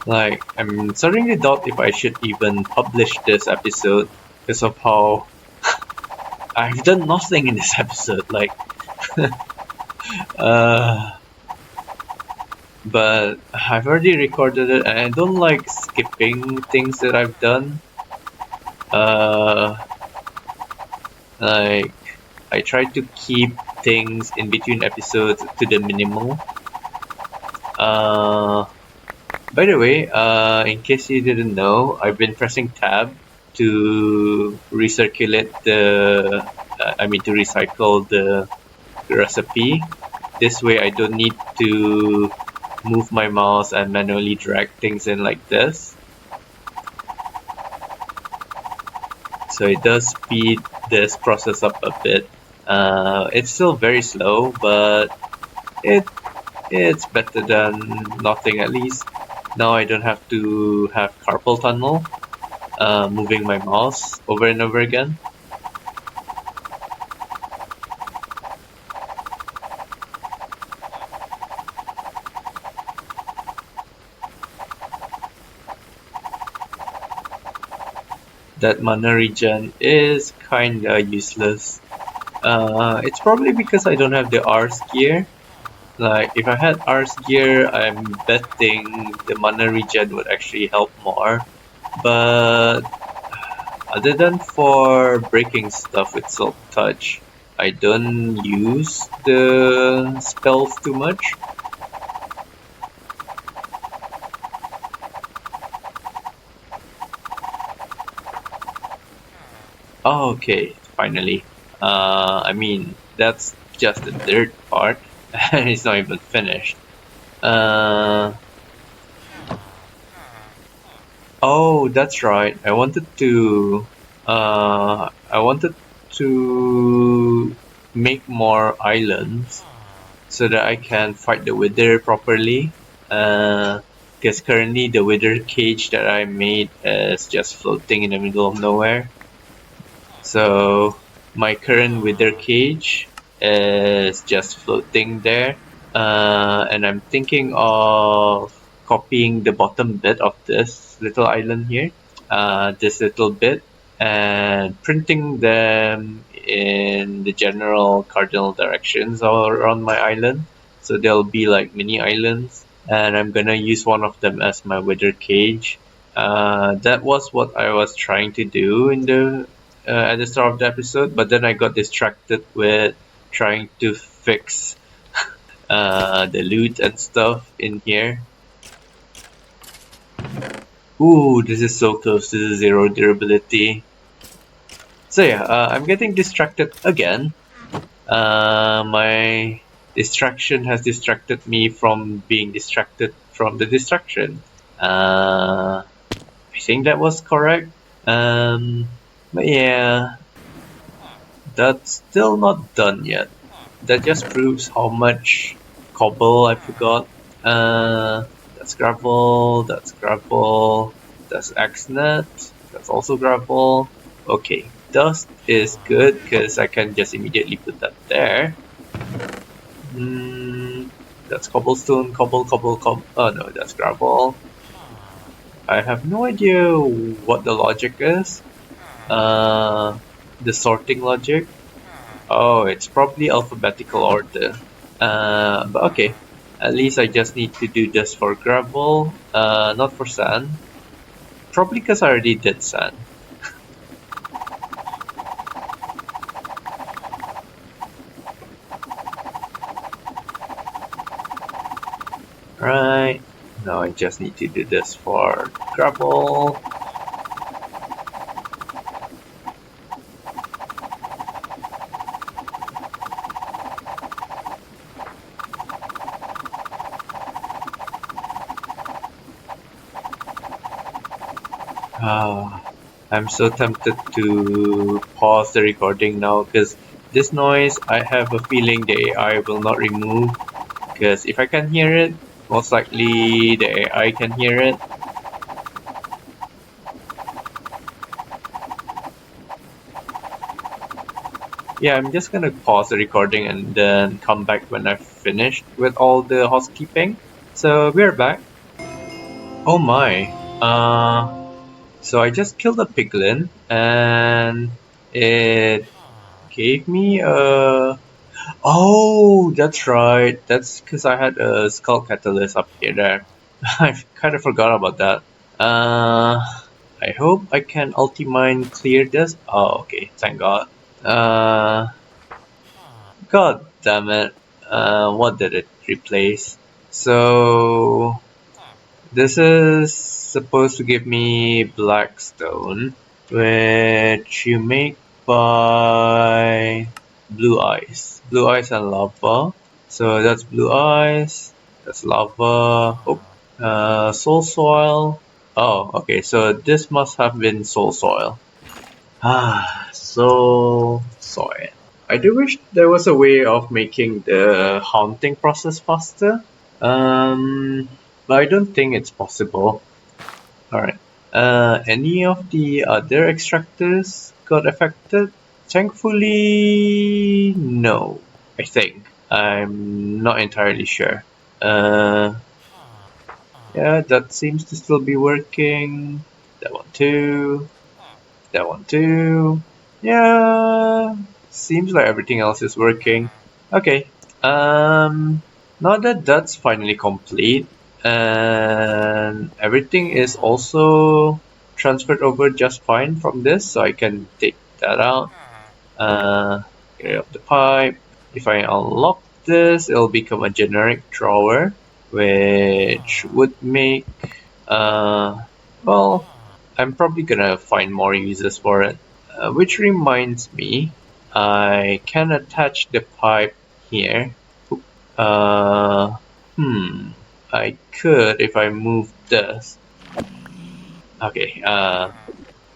Like, I'm starting to doubt if I should even publish this episode because of how I've done nothing in this episode. Like, but I've already recorded it, and I don't like skipping things that I've done. Like, I try to keep things in between episodes to the minimal. By the way, in case you didn't know, I've been pressing tab to recirculate to recycle the recipe. This way I don't need to move my mouse and manually drag things in like this. So it does speed this process up a bit. It's still very slow, but it's better than nothing at least. Now I don't have to have carpal tunnel, moving my mouse over and over again. That mana regen is kinda useless. It's probably because I don't have the Rs gear. Like, if I had Rs gear, I'm betting the mana regen would actually help more. But other than for breaking stuff with Silk Touch, I don't use the spells too much. Oh, okay, finally. I mean, that's just the third part, and it's not even finished. Oh, that's right. I wanted to make more islands so that I can fight the wither properly. Because currently the wither cage that I made is just floating in the middle of nowhere. So my current wither cage is just floating there, and I'm thinking of copying the bottom bit of this little island here, this little bit, and printing them in the general cardinal directions all around my island. So there'll be like mini islands, and I'm gonna use one of them as my wither cage. That was what I was trying to do in the at the start of the episode, but then I got distracted with trying to fix the loot and stuff in here. Ooh, this is so close to the 0 durability. So yeah, I'm getting distracted again. My distraction has distracted me from being distracted from the distraction. I think that was correct. But yeah, that's still not done yet. That just proves how much cobble I forgot. That's gravel, that's gravel, that's axnet, that's also gravel. Okay, dust is good because I can just immediately put that there. that's cobblestone, cobble. Oh no, that's gravel. I have no idea what the logic is. The sorting logic. Oh, it's probably alphabetical order. But okay. At least I just need to do this for gravel, not for sand. Probably because I already did sand. Right. Now I just need to do this for gravel. I'm so tempted to pause the recording now because this noise, I have a feeling the AI will not remove, because if I can hear it, most likely the AI can hear it. Yeah, I'm just gonna pause the recording and then come back when I've finished with all the housekeeping. So we're back. Oh my. So I just killed a piglin and it gave me a... Oh, that's right. That's because I had a skull catalyst up here there. I kind of forgot about that. I hope I can ultimine clear this. Oh, okay. Thank God. Uh, God damn it. What did it replace? So this is supposed to give me blackstone, which you make by blue ice. Blue ice and lava. So that's blue ice, that's lava. Oh, soul soil. Oh, okay, so this must have been soul soil. Soul soil. I do wish there was a way of making the haunting process faster. But I don't think it's possible. Alright. Any of the other extractors got affected? Thankfully, no. I think. I'm not entirely sure. Yeah, that seems to still be working. That one too. That one too. Yeah, seems like everything else is working. Okay. Now that that's finally complete and everything is also transferred over just fine from this, so I can take that out. Get rid of the pipe. If I unlock this, it'll become a generic drawer, which would make well, I'm probably gonna find more uses for it. Which reminds me, I can attach the pipe here. Uh, hmm, I could if I move this. Okay,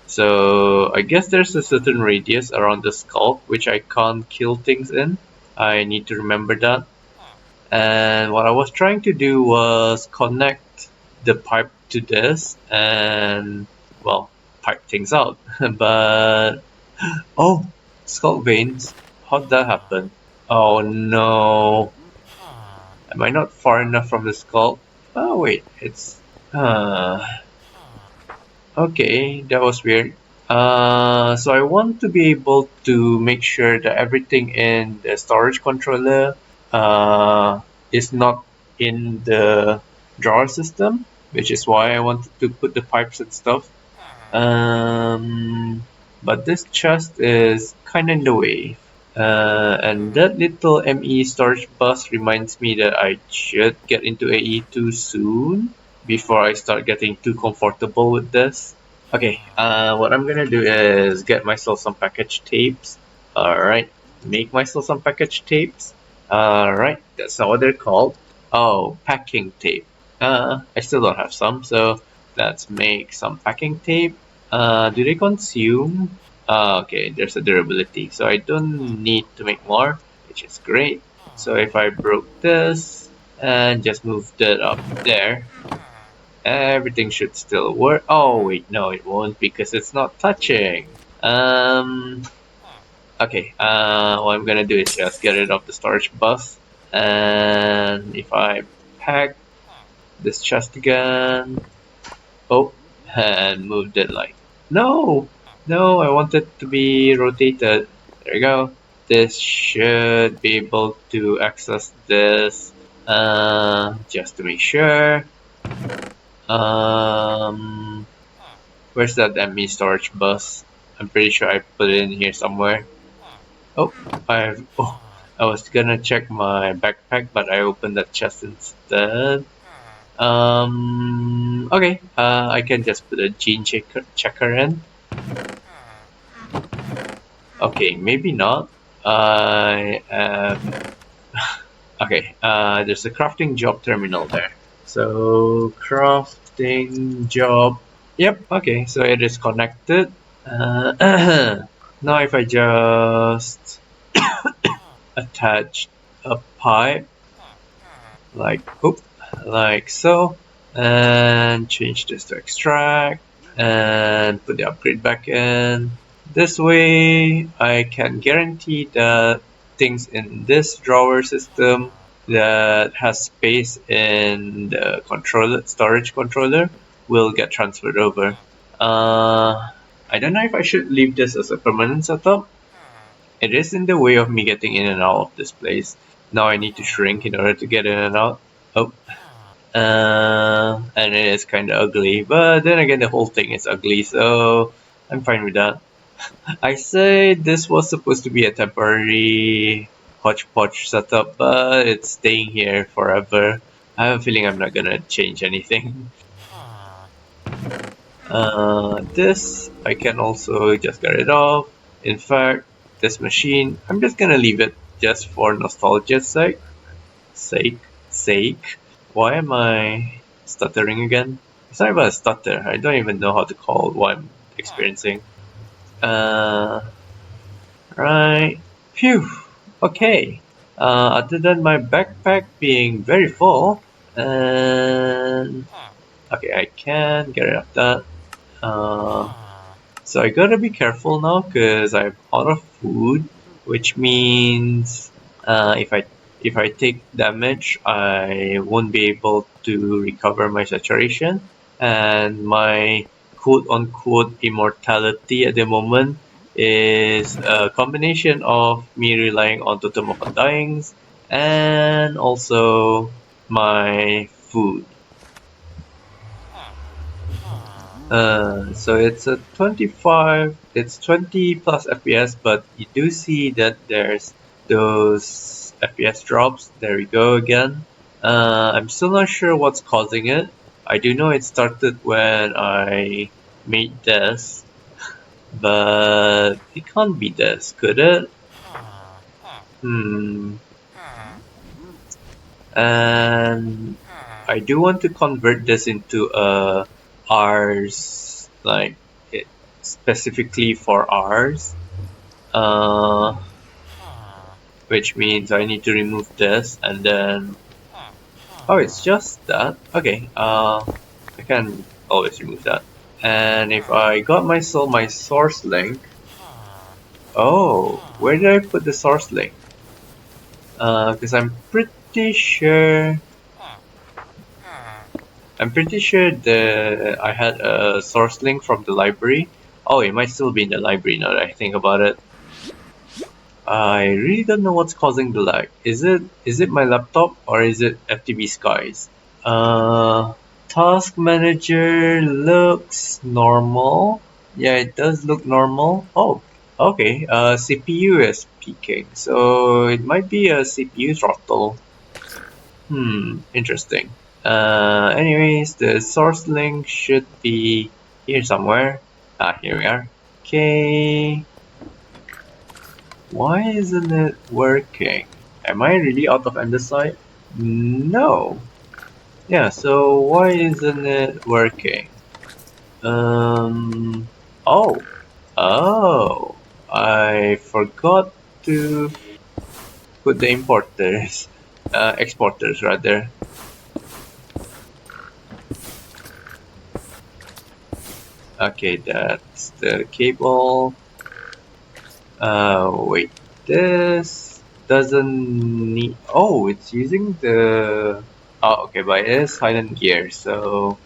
so I guess there's a certain radius around the skull which I can't kill things in. I need to remember that. And what I was trying to do was connect the pipe to this and, well, pipe things out. But, oh, skull veins. How'd that happen? Oh no. Am I not far enough from the skull? Oh wait, it's... Okay, that was weird. So I want to be able to make sure that everything in the storage controller is not in the drawer system, which is why I wanted to put the pipes and stuff. But this chest is kind of in the way. And that little ME storage bus reminds me that I should get into AE too soon before I start getting too comfortable with this. Okay, what I'm gonna do is get myself some package tapes. Alright, make myself some package tapes. Alright, that's not what they're called. Oh, packing tape. I still don't have some, so let's make some packing tape. Do they consume? Okay, there's a durability, so I don't need to make more, which is great. So if I broke this and just moved it up there, everything should still work. Oh wait, no it won't because it's not touching. Okay, what I'm gonna do is just get rid of the storage bus. And if I pack this chest again, oh, and moved it like, no, no, I want it to be rotated. There you go. This should be able to access this, just to make sure. Where's that ME storage bus? I'm pretty sure I put it in here somewhere. Oh, I was gonna check my backpack, but I opened that chest instead. Okay, I can just put a gene checker in. Okay, maybe not. I okay, there's a crafting job terminal there. So, crafting job. Yep, okay, so it is connected. Now if I just attach a pipe like like so, and change this to extract and put the upgrade back in. This way I can guarantee that things in this drawer system that has space in the storage controller will get transferred over. I don't know if I should leave this as a permanent setup. It is in the way of me getting in and out of this place. Now I need to shrink in order to get in and out. Oh. And it is kind of ugly, but then again the whole thing is ugly, so I'm fine with that. I say this was supposed to be a temporary hodgepodge setup, but it's staying here forever. I have a feeling I'm not gonna change anything. This I can also just get rid of. In fact, this machine, I'm just gonna leave it just for nostalgia's sake. Why am I stuttering again? It's not even a stutter. I don't even know how to call what I'm experiencing. Right. Phew. Okay. Other than my backpack being very full, and okay, I can get rid of that. So I gotta be careful now because I'm out of food, which means if I take damage, I won't be able to recover my saturation, and my quote unquote immortality at the moment is a combination of me relying on totem of undyings and also my food. So it's a 25, it's 20 plus FPS, but you do see that there's those FPS drops. There we go again. I'm still not sure what's causing it. I do know it started when I made this, but it can't be this, could it? And I do want to convert this into a R's, like it specifically for R's, which means I need to remove this and then, oh, it's just that. Okay, I can always remove that. And if I got myself my source link, oh, where did I put the source link? Because I'm pretty sure that I had a source link from the library. Oh, it might still be in the library now that I think about it. I really don't know what's causing the lag. Is it my laptop or is it FTB Skies? Task manager looks normal. Yeah, it does look normal. Oh, okay. CPU is peaking, so it might be a CPU throttle. Interesting. Anyways, the source link should be here somewhere. Ah, here we are. Okay. Why isn't it working? Am I really out of andesite? No. Yeah, so why isn't it working? Oh. Oh. I forgot to put the exporters rather. Okay, that's the cable. Wait, this. doesn't need. Oh, it's using the. Oh, okay, but it is silent gear, so.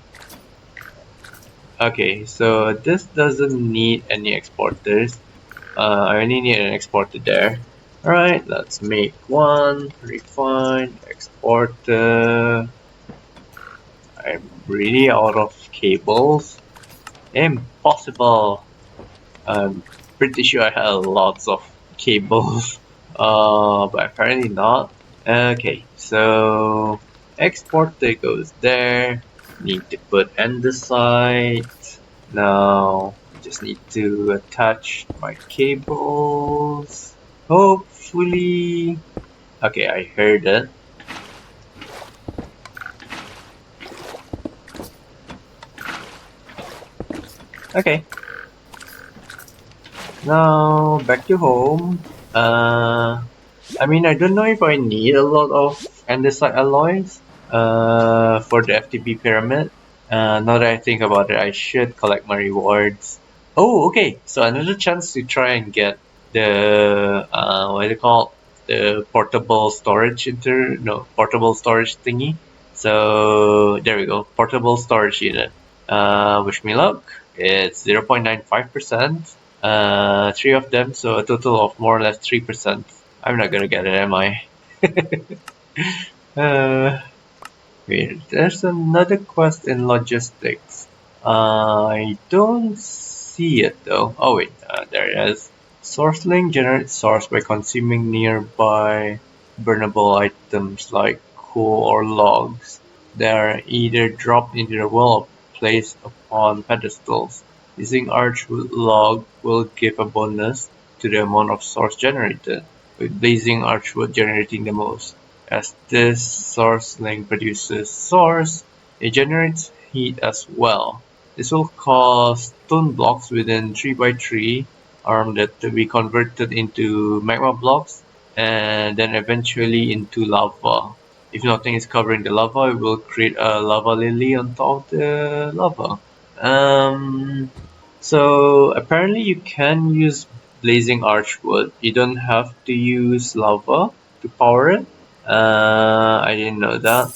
Okay, so this doesn't need any exporters. I only need an exporter there. Alright, let's make one. Refine, exporter. I'm really out of cables. Impossible! I'm pretty sure I had lots of cables. But apparently not. Okay, so exporter goes there. Need to put andesite. Now just need to attach my cables. Hopefully. Okay, I heard it. Okay. Now back to home. I mean, I don't know if I need a lot of andesite alloys for the FTB pyramid. Now that I think about it, I should collect my rewards. Oh, okay. So another chance to try and get the what do you call the portable storage portable storage thingy. So there we go, portable storage unit. Wish me luck. It's 0.95%. Three of them, so a total of more or less 3%. I'm not gonna get it, am I? uh, Wait, there's another quest in logistics. I don't see it though. Oh wait, there it is. Sourceling generates source by consuming nearby burnable items like coal or logs. They are either dropped into the world or placed upon pedestals. Using archwood log will give a bonus to the amount of source generated, with blazing archwood generating the most. As this source link produces source, it generates heat as well. This will cause stone blocks within 3x3 that to be converted into magma blocks and then eventually into lava. If nothing is covering the lava, it will create a lava lily on top of the lava. So apparently you can use blazing archwood. You don't have to use lava to power it. I didn't know that.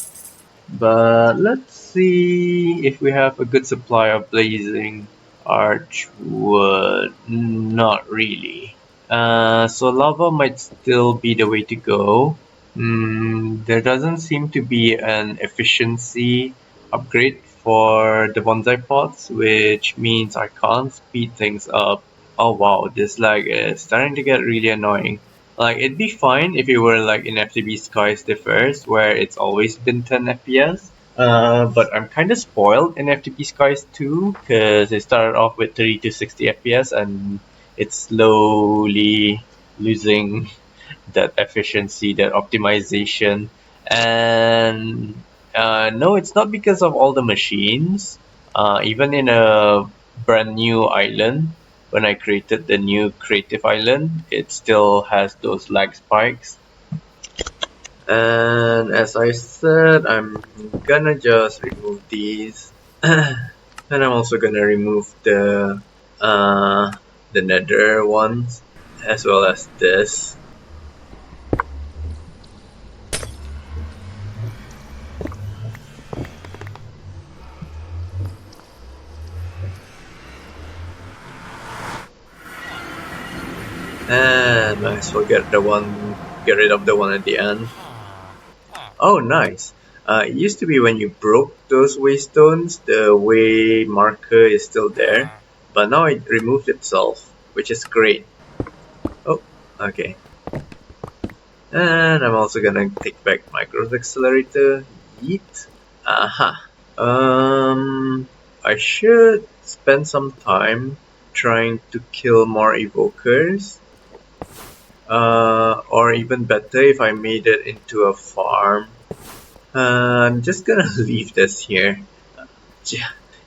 But let's see if we have a good supply of blazing archwood. Not really. So lava might still be the way to go. There doesn't seem to be an efficiency upgrade for the bonsai pots, which means I can't speed things up. Oh wow, this lag is starting to get really annoying. Like, it'd be fine if it were like in FTB Skies the first, where it's always been 10 FPS. But I'm kind of spoiled in FTB Skies 2, because it started off with 30 to 60 FPS and it's slowly losing that efficiency, that optimization. And no, it's not because of all the machines. Even in a brand new island, when I created the new creative island, it still has those lag spikes. And as I said, I'm gonna just remove these. And I'm also gonna remove the nether ones as well as this. And might as well get rid of the one at the end. Oh, nice. It used to be when you broke those waystones, the way marker is still there, but now it removed itself, which is great. Oh, okay. And I'm also gonna take back my growth accelerator. Yeet. Aha. I should spend some time trying to kill more evokers. Or even better if I made it into a farm. I'm just gonna leave this here.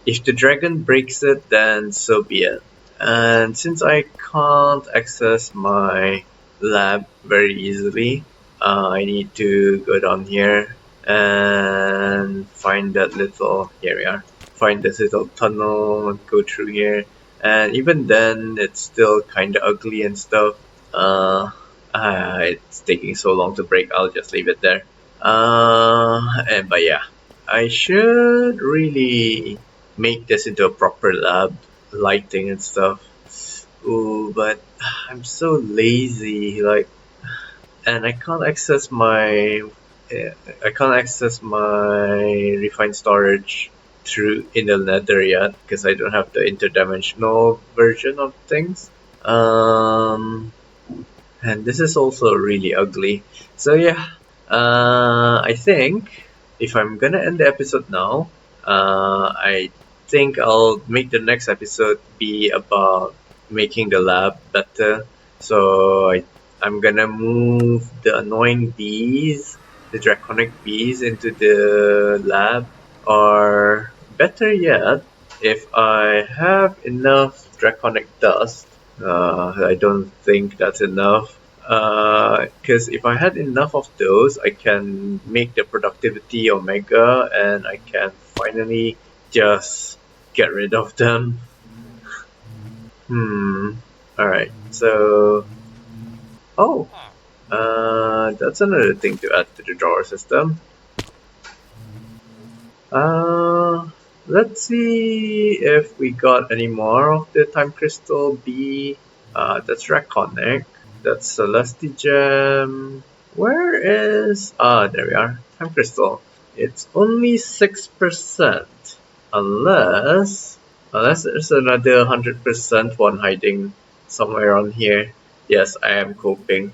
If the dragon breaks it, then so be it. And since I can't access my lab very easily, I need to go down here and find that little, here we are, find this little tunnel and go through here. And even then, it's still kinda ugly and stuff. It's taking so long to break, I'll just leave it there. But yeah, I should really make this into a proper lab, lighting and stuff. Ooh, but I'm so lazy, like, and I can't access my refined storage through in the Nether yet because I don't have the interdimensional version of things. Um, and this is also really ugly. So yeah, I think if I'm gonna end the episode now, I think I'll make the next episode be about making the lab better. So I'm gonna move the annoying bees, the draconic bees, into the lab, or better yet, if I have enough draconic dust. I don't think that's enough. Because if I had enough of those, I can make the productivity omega and I can finally just get rid of them. Alright, so. Oh! That's another thing to add to the drawer system. Uh, let's see if we got any more of the time crystal B. That's Draconic. That's Celesti Gem. Where is... there we are. Time crystal. It's only 6%. Unless... Unless there's another 100% one hiding somewhere on here. Yes, I am coping.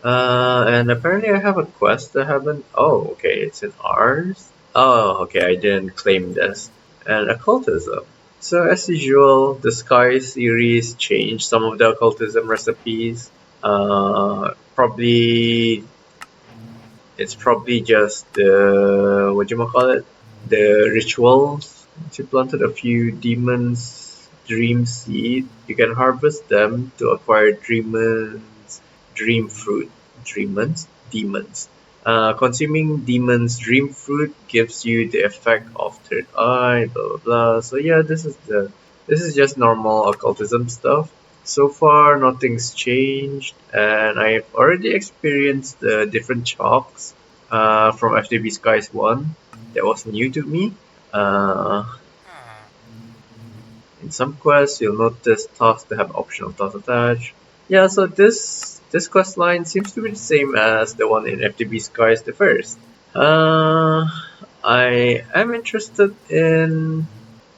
And apparently I have a quest I haven't... Oh, okay, it's in ours. Oh, okay, I didn't claim this. And occultism. So as usual, the Sky series changed some of the occultism recipes. Probably it's probably just the what you call it, the rituals. Once you planted a few demons, dream seed, you can harvest them to acquire dream fruit, demons. Consuming demons dream fruit gives you the effect of third eye, blah blah blah. So yeah, this is just normal occultism stuff. So far, nothing's changed, and I've already experienced the different chalks from FTB Skies 1. That was new to me. Uh, in some quests, you'll notice tasks that have optional tasks attached. Yeah, so this quest line seems to be the same as the one in FTB Skies the first. Uh, I am interested in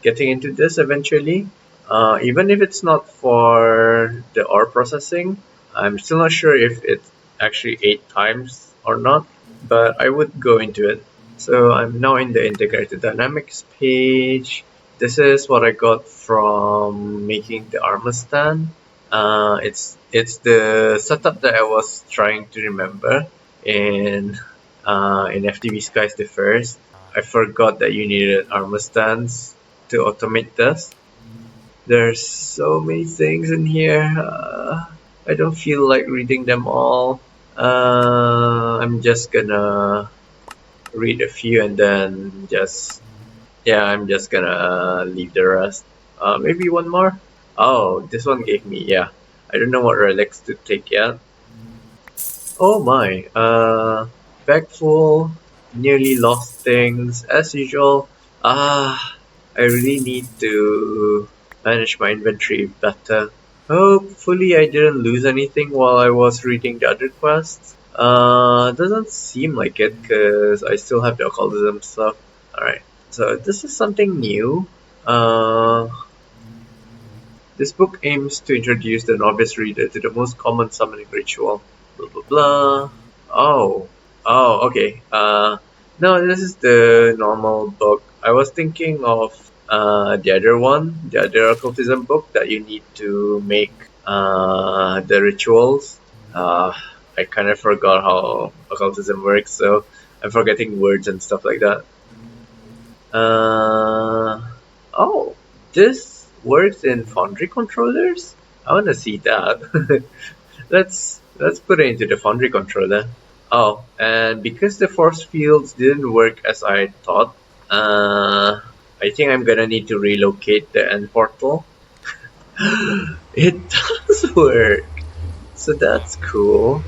getting into this eventually. Even if it's not for the ore processing, I'm still not sure if it's actually 8 times or not, but I would go into it. So I'm now in the integrated dynamics page. This is what I got from making the armor stand. It's the setup that I was trying to remember in FTV Skies the first. I forgot that you needed armor stands to automate this. There's so many things in here. I don't feel like reading them all. I'm just gonna read a few and then I'm just gonna leave the rest. Maybe one more. Oh, this one gave me, yeah. I don't know what relics to take yet. Oh my, bag full, nearly lost things, as usual. I really need to manage my inventory better. Hopefully I didn't lose anything while I was reading the other quests. Doesn't seem like it, cause I still have the occultism stuff. Alright, so this is something new. This book aims to introduce the novice reader to the most common summoning ritual. Blah blah blah. Okay. No, this is the normal book. I was thinking of the other one, the other occultism book that you need to make the rituals. I kind of forgot how occultism works, so I'm forgetting words and stuff like that. Oh, this works in Foundry controllers? I wanna see that. let's put it into the Foundry controller. Oh, and because the force fields didn't work as I thought, I think I'm gonna need to relocate the end portal. It does work! So that's cool.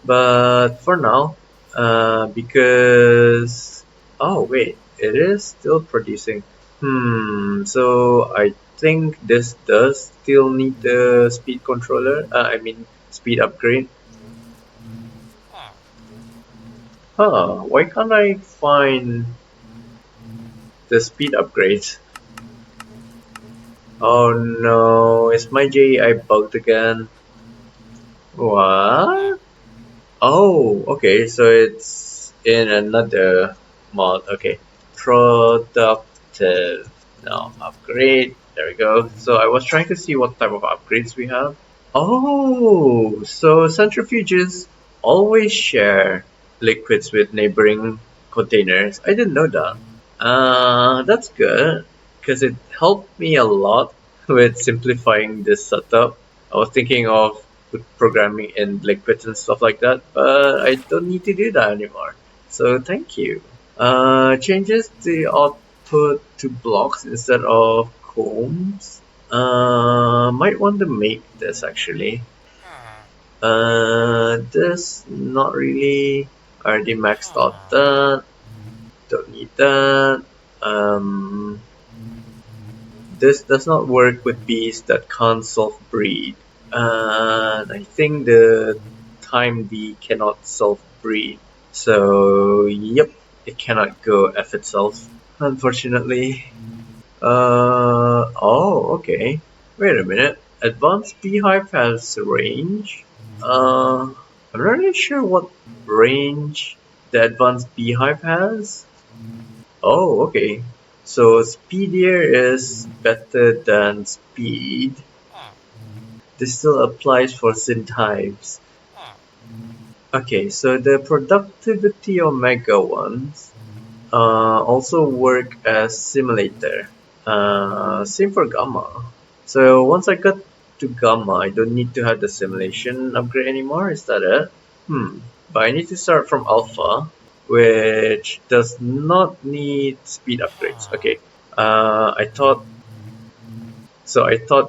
But for now, because oh wait, it is still producing. So I think this does still need the speed controller. I mean speed upgrade. Huh? Why can't I find the speed upgrades? Oh no, is my JEI bugged again? What? Oh, okay, so it's in another mod. Okay, productive. Now upgrade. There we go. So I was trying to see what type of upgrades we have. Oh, so centrifuges always share liquids with neighboring containers. I didn't know that. That's good because it helped me a lot with simplifying this setup. I was thinking of programming in liquids and stuff like that, but I don't need to do that anymore. So thank you. Changes the output to blocks instead of combs. Might want to make this actually. This not really. Already maxed out that. Don't need that. Um, this does not work with bees that can't self-breed. And I think the time bee cannot self-breed. So, yep, it cannot go F itself, unfortunately. Oh, okay. Wait a minute. Advanced beehive has range? I'm not really sure what range the advanced beehive has. Oh, okay. So speedier is better than speed. This still applies for synth hives. Okay, so the productivity omega ones also work as simulator. Same for gamma. So once I got to gamma, I don't need to have the simulation upgrade anymore. Is that it? But I need to start from alpha, which does not need speed upgrades. Okay. I thought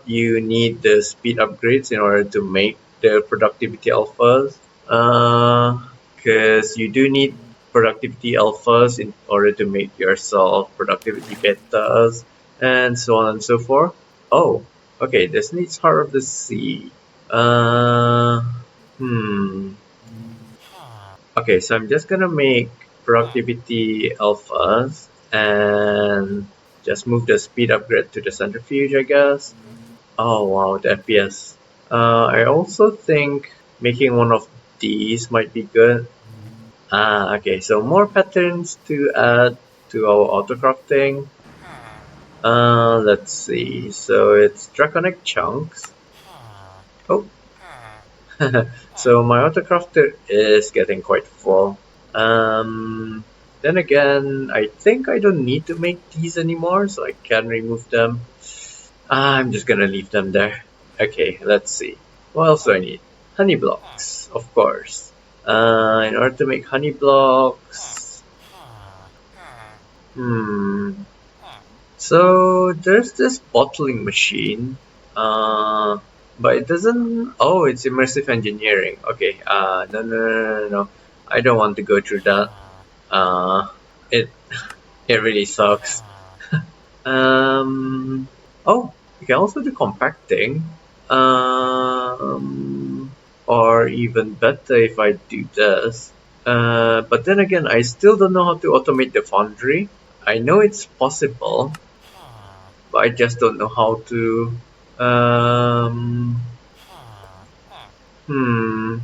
you need the speed upgrades in order to make the productivity alphas. Because you do need productivity alphas in order to make yourself productivity betas and so on and so forth. Oh, okay. This needs Heart of the Sea. Uh, hmm. Okay, so I'm just gonna make productivity alphas and just move the speed upgrade to the centrifuge, I guess. Oh wow, the FPS. I also think making one of these might be good. Okay, so more patterns to add to our autocrafting. Let's see. So it's draconic chunks. Oh, so my autocrafter is getting quite full. Then again, I think I don't need to make these anymore, so I can remove them. I'm just gonna leave them there. Okay, let's see. What else do I need? Honey blocks, of course. In order to make honey blocks, hmm. So there's this bottling machine, uh, but it doesn't. Oh, it's immersive engineering. Okay. No. I don't want to go through that. Uh, it it really sucks. Um. Oh, you can also do compacting. Or even better if I do this. But then again, I still don't know how to automate the foundry. I know it's possible, but I just don't know how to. Um, hmm.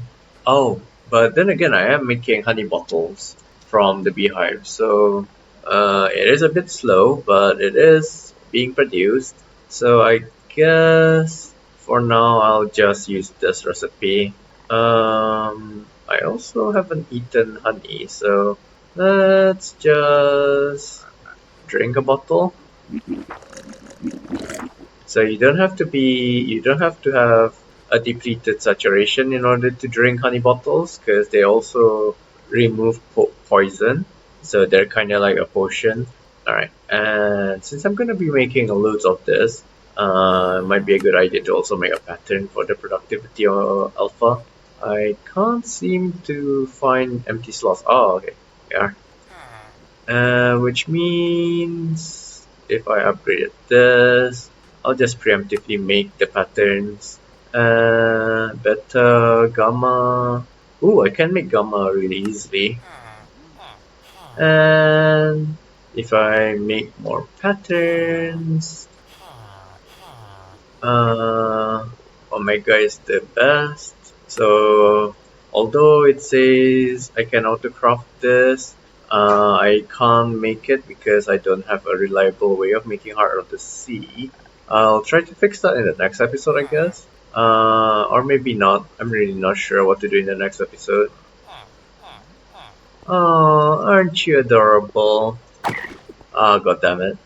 Oh, but then again, I am making honey bottles from the beehive, so it is a bit slow, but it is being produced. So I guess for now I'll just use this recipe. I also haven't eaten honey, so let's just drink a bottle. So you don't have to have a depleted saturation in order to drink honey bottles because they also remove poison. So they're kind of like a potion. Alright, and since I'm going to be making loads of this, Might be a good idea to also make a pattern for the productivity alpha. I can't seem to find empty slots. Oh, okay. Yeah. Which means if I upgraded this, I'll just preemptively make the patterns. Beta, gamma. Ooh, I can make gamma really easily. And if I make more patterns, Omega is the best. So although it says I can autocraft this, I can't make it because I don't have a reliable way of making Heart of the Sea. I'll try to fix that in the next episode, I guess. Or maybe not. I'm really not sure what to do in the next episode. Oh, aren't you adorable? Oh, god damn it.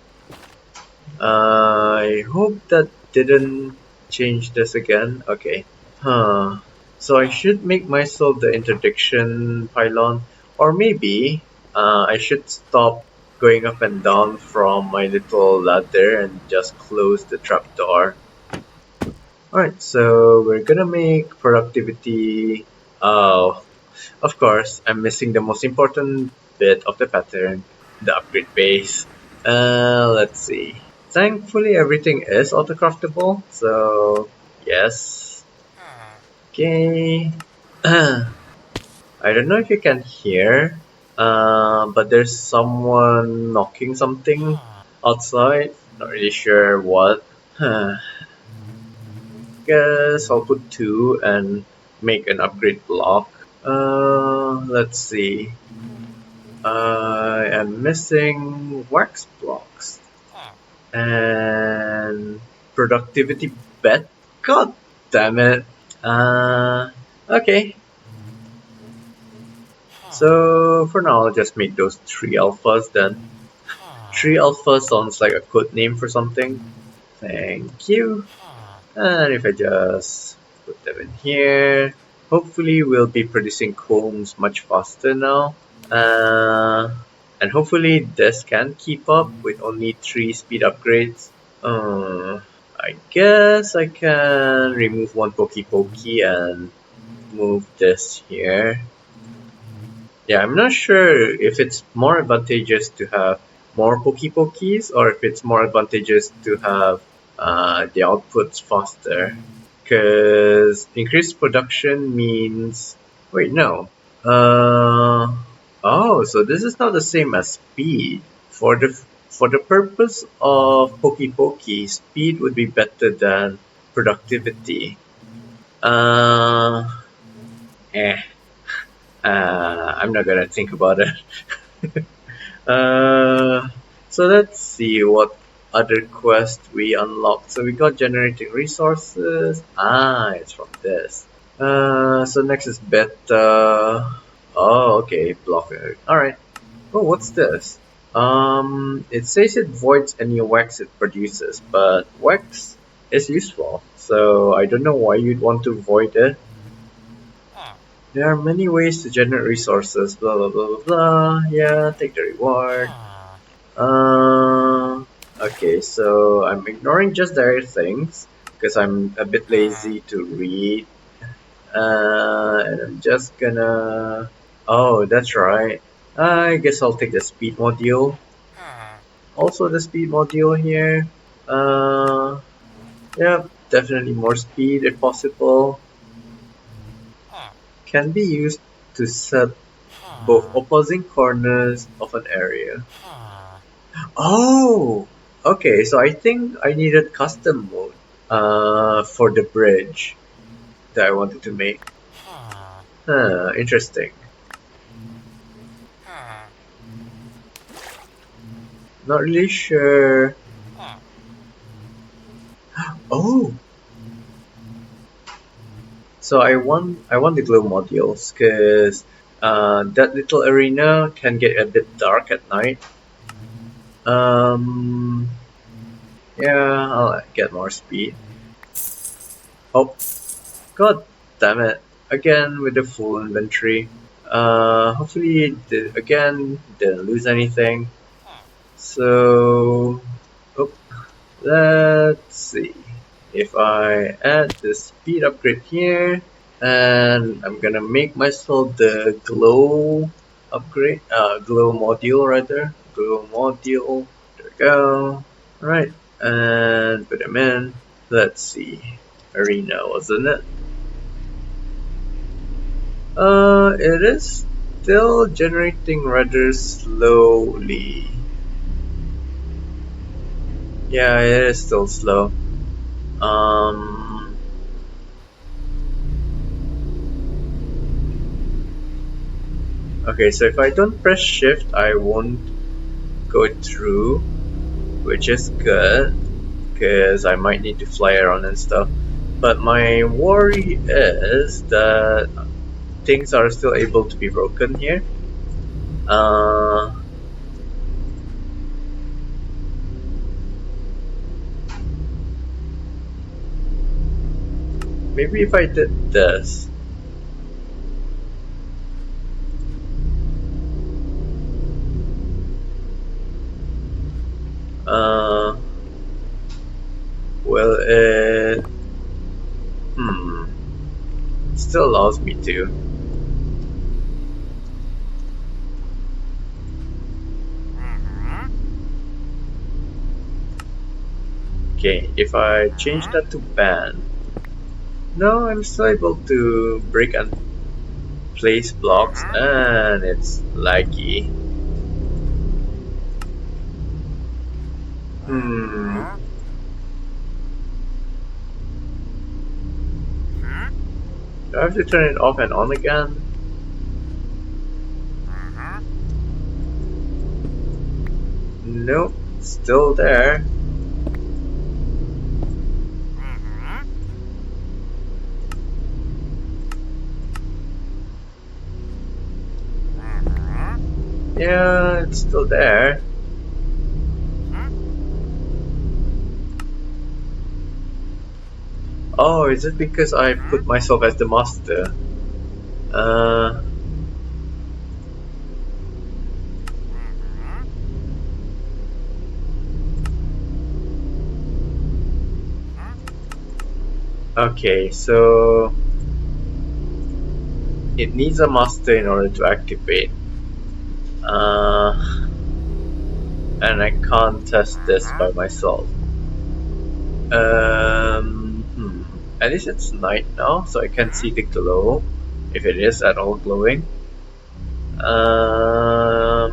I hope that didn't change this again. Okay. Huh. So I should make myself the interdiction pylon, or maybe I should stop going up and down from my little ladder and just close the trapdoor. Alright, so we're gonna make productivity. Oh, of course, I'm missing the most important bit of the pattern, the upgrade base. Let's see. Thankfully, everything is autocraftable, so yes. Okay. I don't know if you can hear, but there's someone knocking something outside. Not really sure what. Guess I'll put two and make an upgrade block. Let's see. I am missing wax blocks and productivity bet. God damn it. Okay. So for now, I'll just make those three alphas then. Three alpha sounds like a code name for something. Thank you. And if I just put them in here, hopefully we'll be producing combs much faster now. And hopefully this can keep up with only 3 speed upgrades. I guess I can remove one Pokey and move this here. Yeah, I'm not sure if it's more advantageous to have more Pokeys or if it's more advantageous to have the outputs faster. Because increased production means. Wait, no. Oh, so this is not the same as speed. For the purpose of Pokey, speed would be better than productivity. Uh, eh. I'm not gonna think about it. So let's see what other quest we unlocked. So we got generating resources. It's from this. So next is beta. Oh, okay, blocker. Alright. Oh, what's this? It says it voids any wax it produces, but wax is useful. So I don't know why you'd want to void it. There are many ways to generate resources, blah blah blah blah blah. Yeah, take the reward. Okay, so I'm ignoring just the other things because I'm a bit lazy to read. And I'm just gonna. Oh, that's right. I guess I'll take the speed module. Also, the speed module here. Yeah, definitely more speed if possible. Can be used to set both opposing corners of an area. Oh! Okay, so I think I needed custom mode for the bridge that I wanted to make. Interesting. Not really sure. Oh! So I want the glow modules because that little arena can get a bit dark at night. Yeah, I'll get more speed. Oh, god damn it! Again with the full inventory. Hopefully again didn't lose anything. So, oh, Let's see. If I add the speed upgrade here, and I'm gonna make myself the glow upgrade, glow module rather, glow module. There we go. Alright, and put them in. Let's see. Arena, wasn't it? It is still generating rather slowly. Yeah, it is still slow. Okay, so if I don't press shift, I won't go through, which is good, because I might need to fly around and stuff. But my worry is that things are still able to be broken here. Maybe if I did this. Will it... It still allows me to. Okay, if I change that to ban, no, I'm still able to break and place blocks, and it's laggy. Do I have to turn it off and on again? Nope, still there. Yeah, it's still there. Oh, is it because I put myself as the master? Okay, so it needs a master in order to activate. And I can't test this by myself. At least it's night now, so I can see the glow, if it is at all glowing. I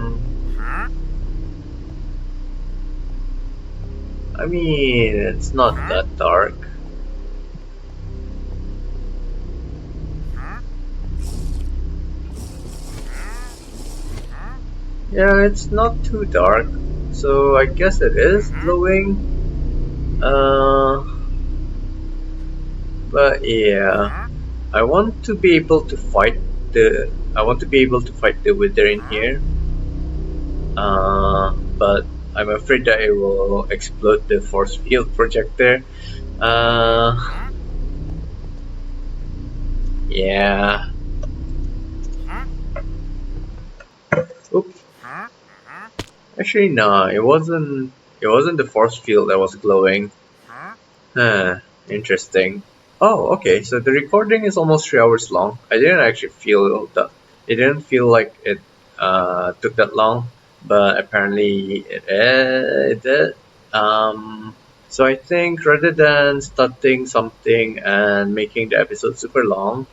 mean, it's not that dark. Yeah, it's not too dark, so I guess it is glowing. But yeah, I want to be able to fight the. I want to be able to fight the Wither in here. But I'm afraid that it will explode the force field projector. Yeah. Oops. Actually, no, it wasn't. It wasn't the force field that was glowing. Interesting. Oh, okay. So the recording is almost 3 hours long. I didn't actually feel that. It didn't feel like it took that long, but apparently it did. So I think rather than starting something and making the episode super long,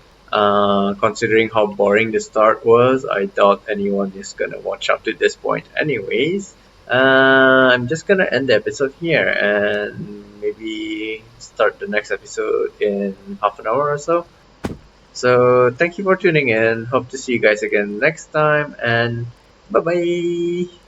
considering how boring the start was, I doubt anyone is gonna watch up to this point anyways. I'm just gonna end the episode here and maybe start the next episode in half an hour or so. So thank you for tuning in. Hope to see you guys again next time, and bye bye.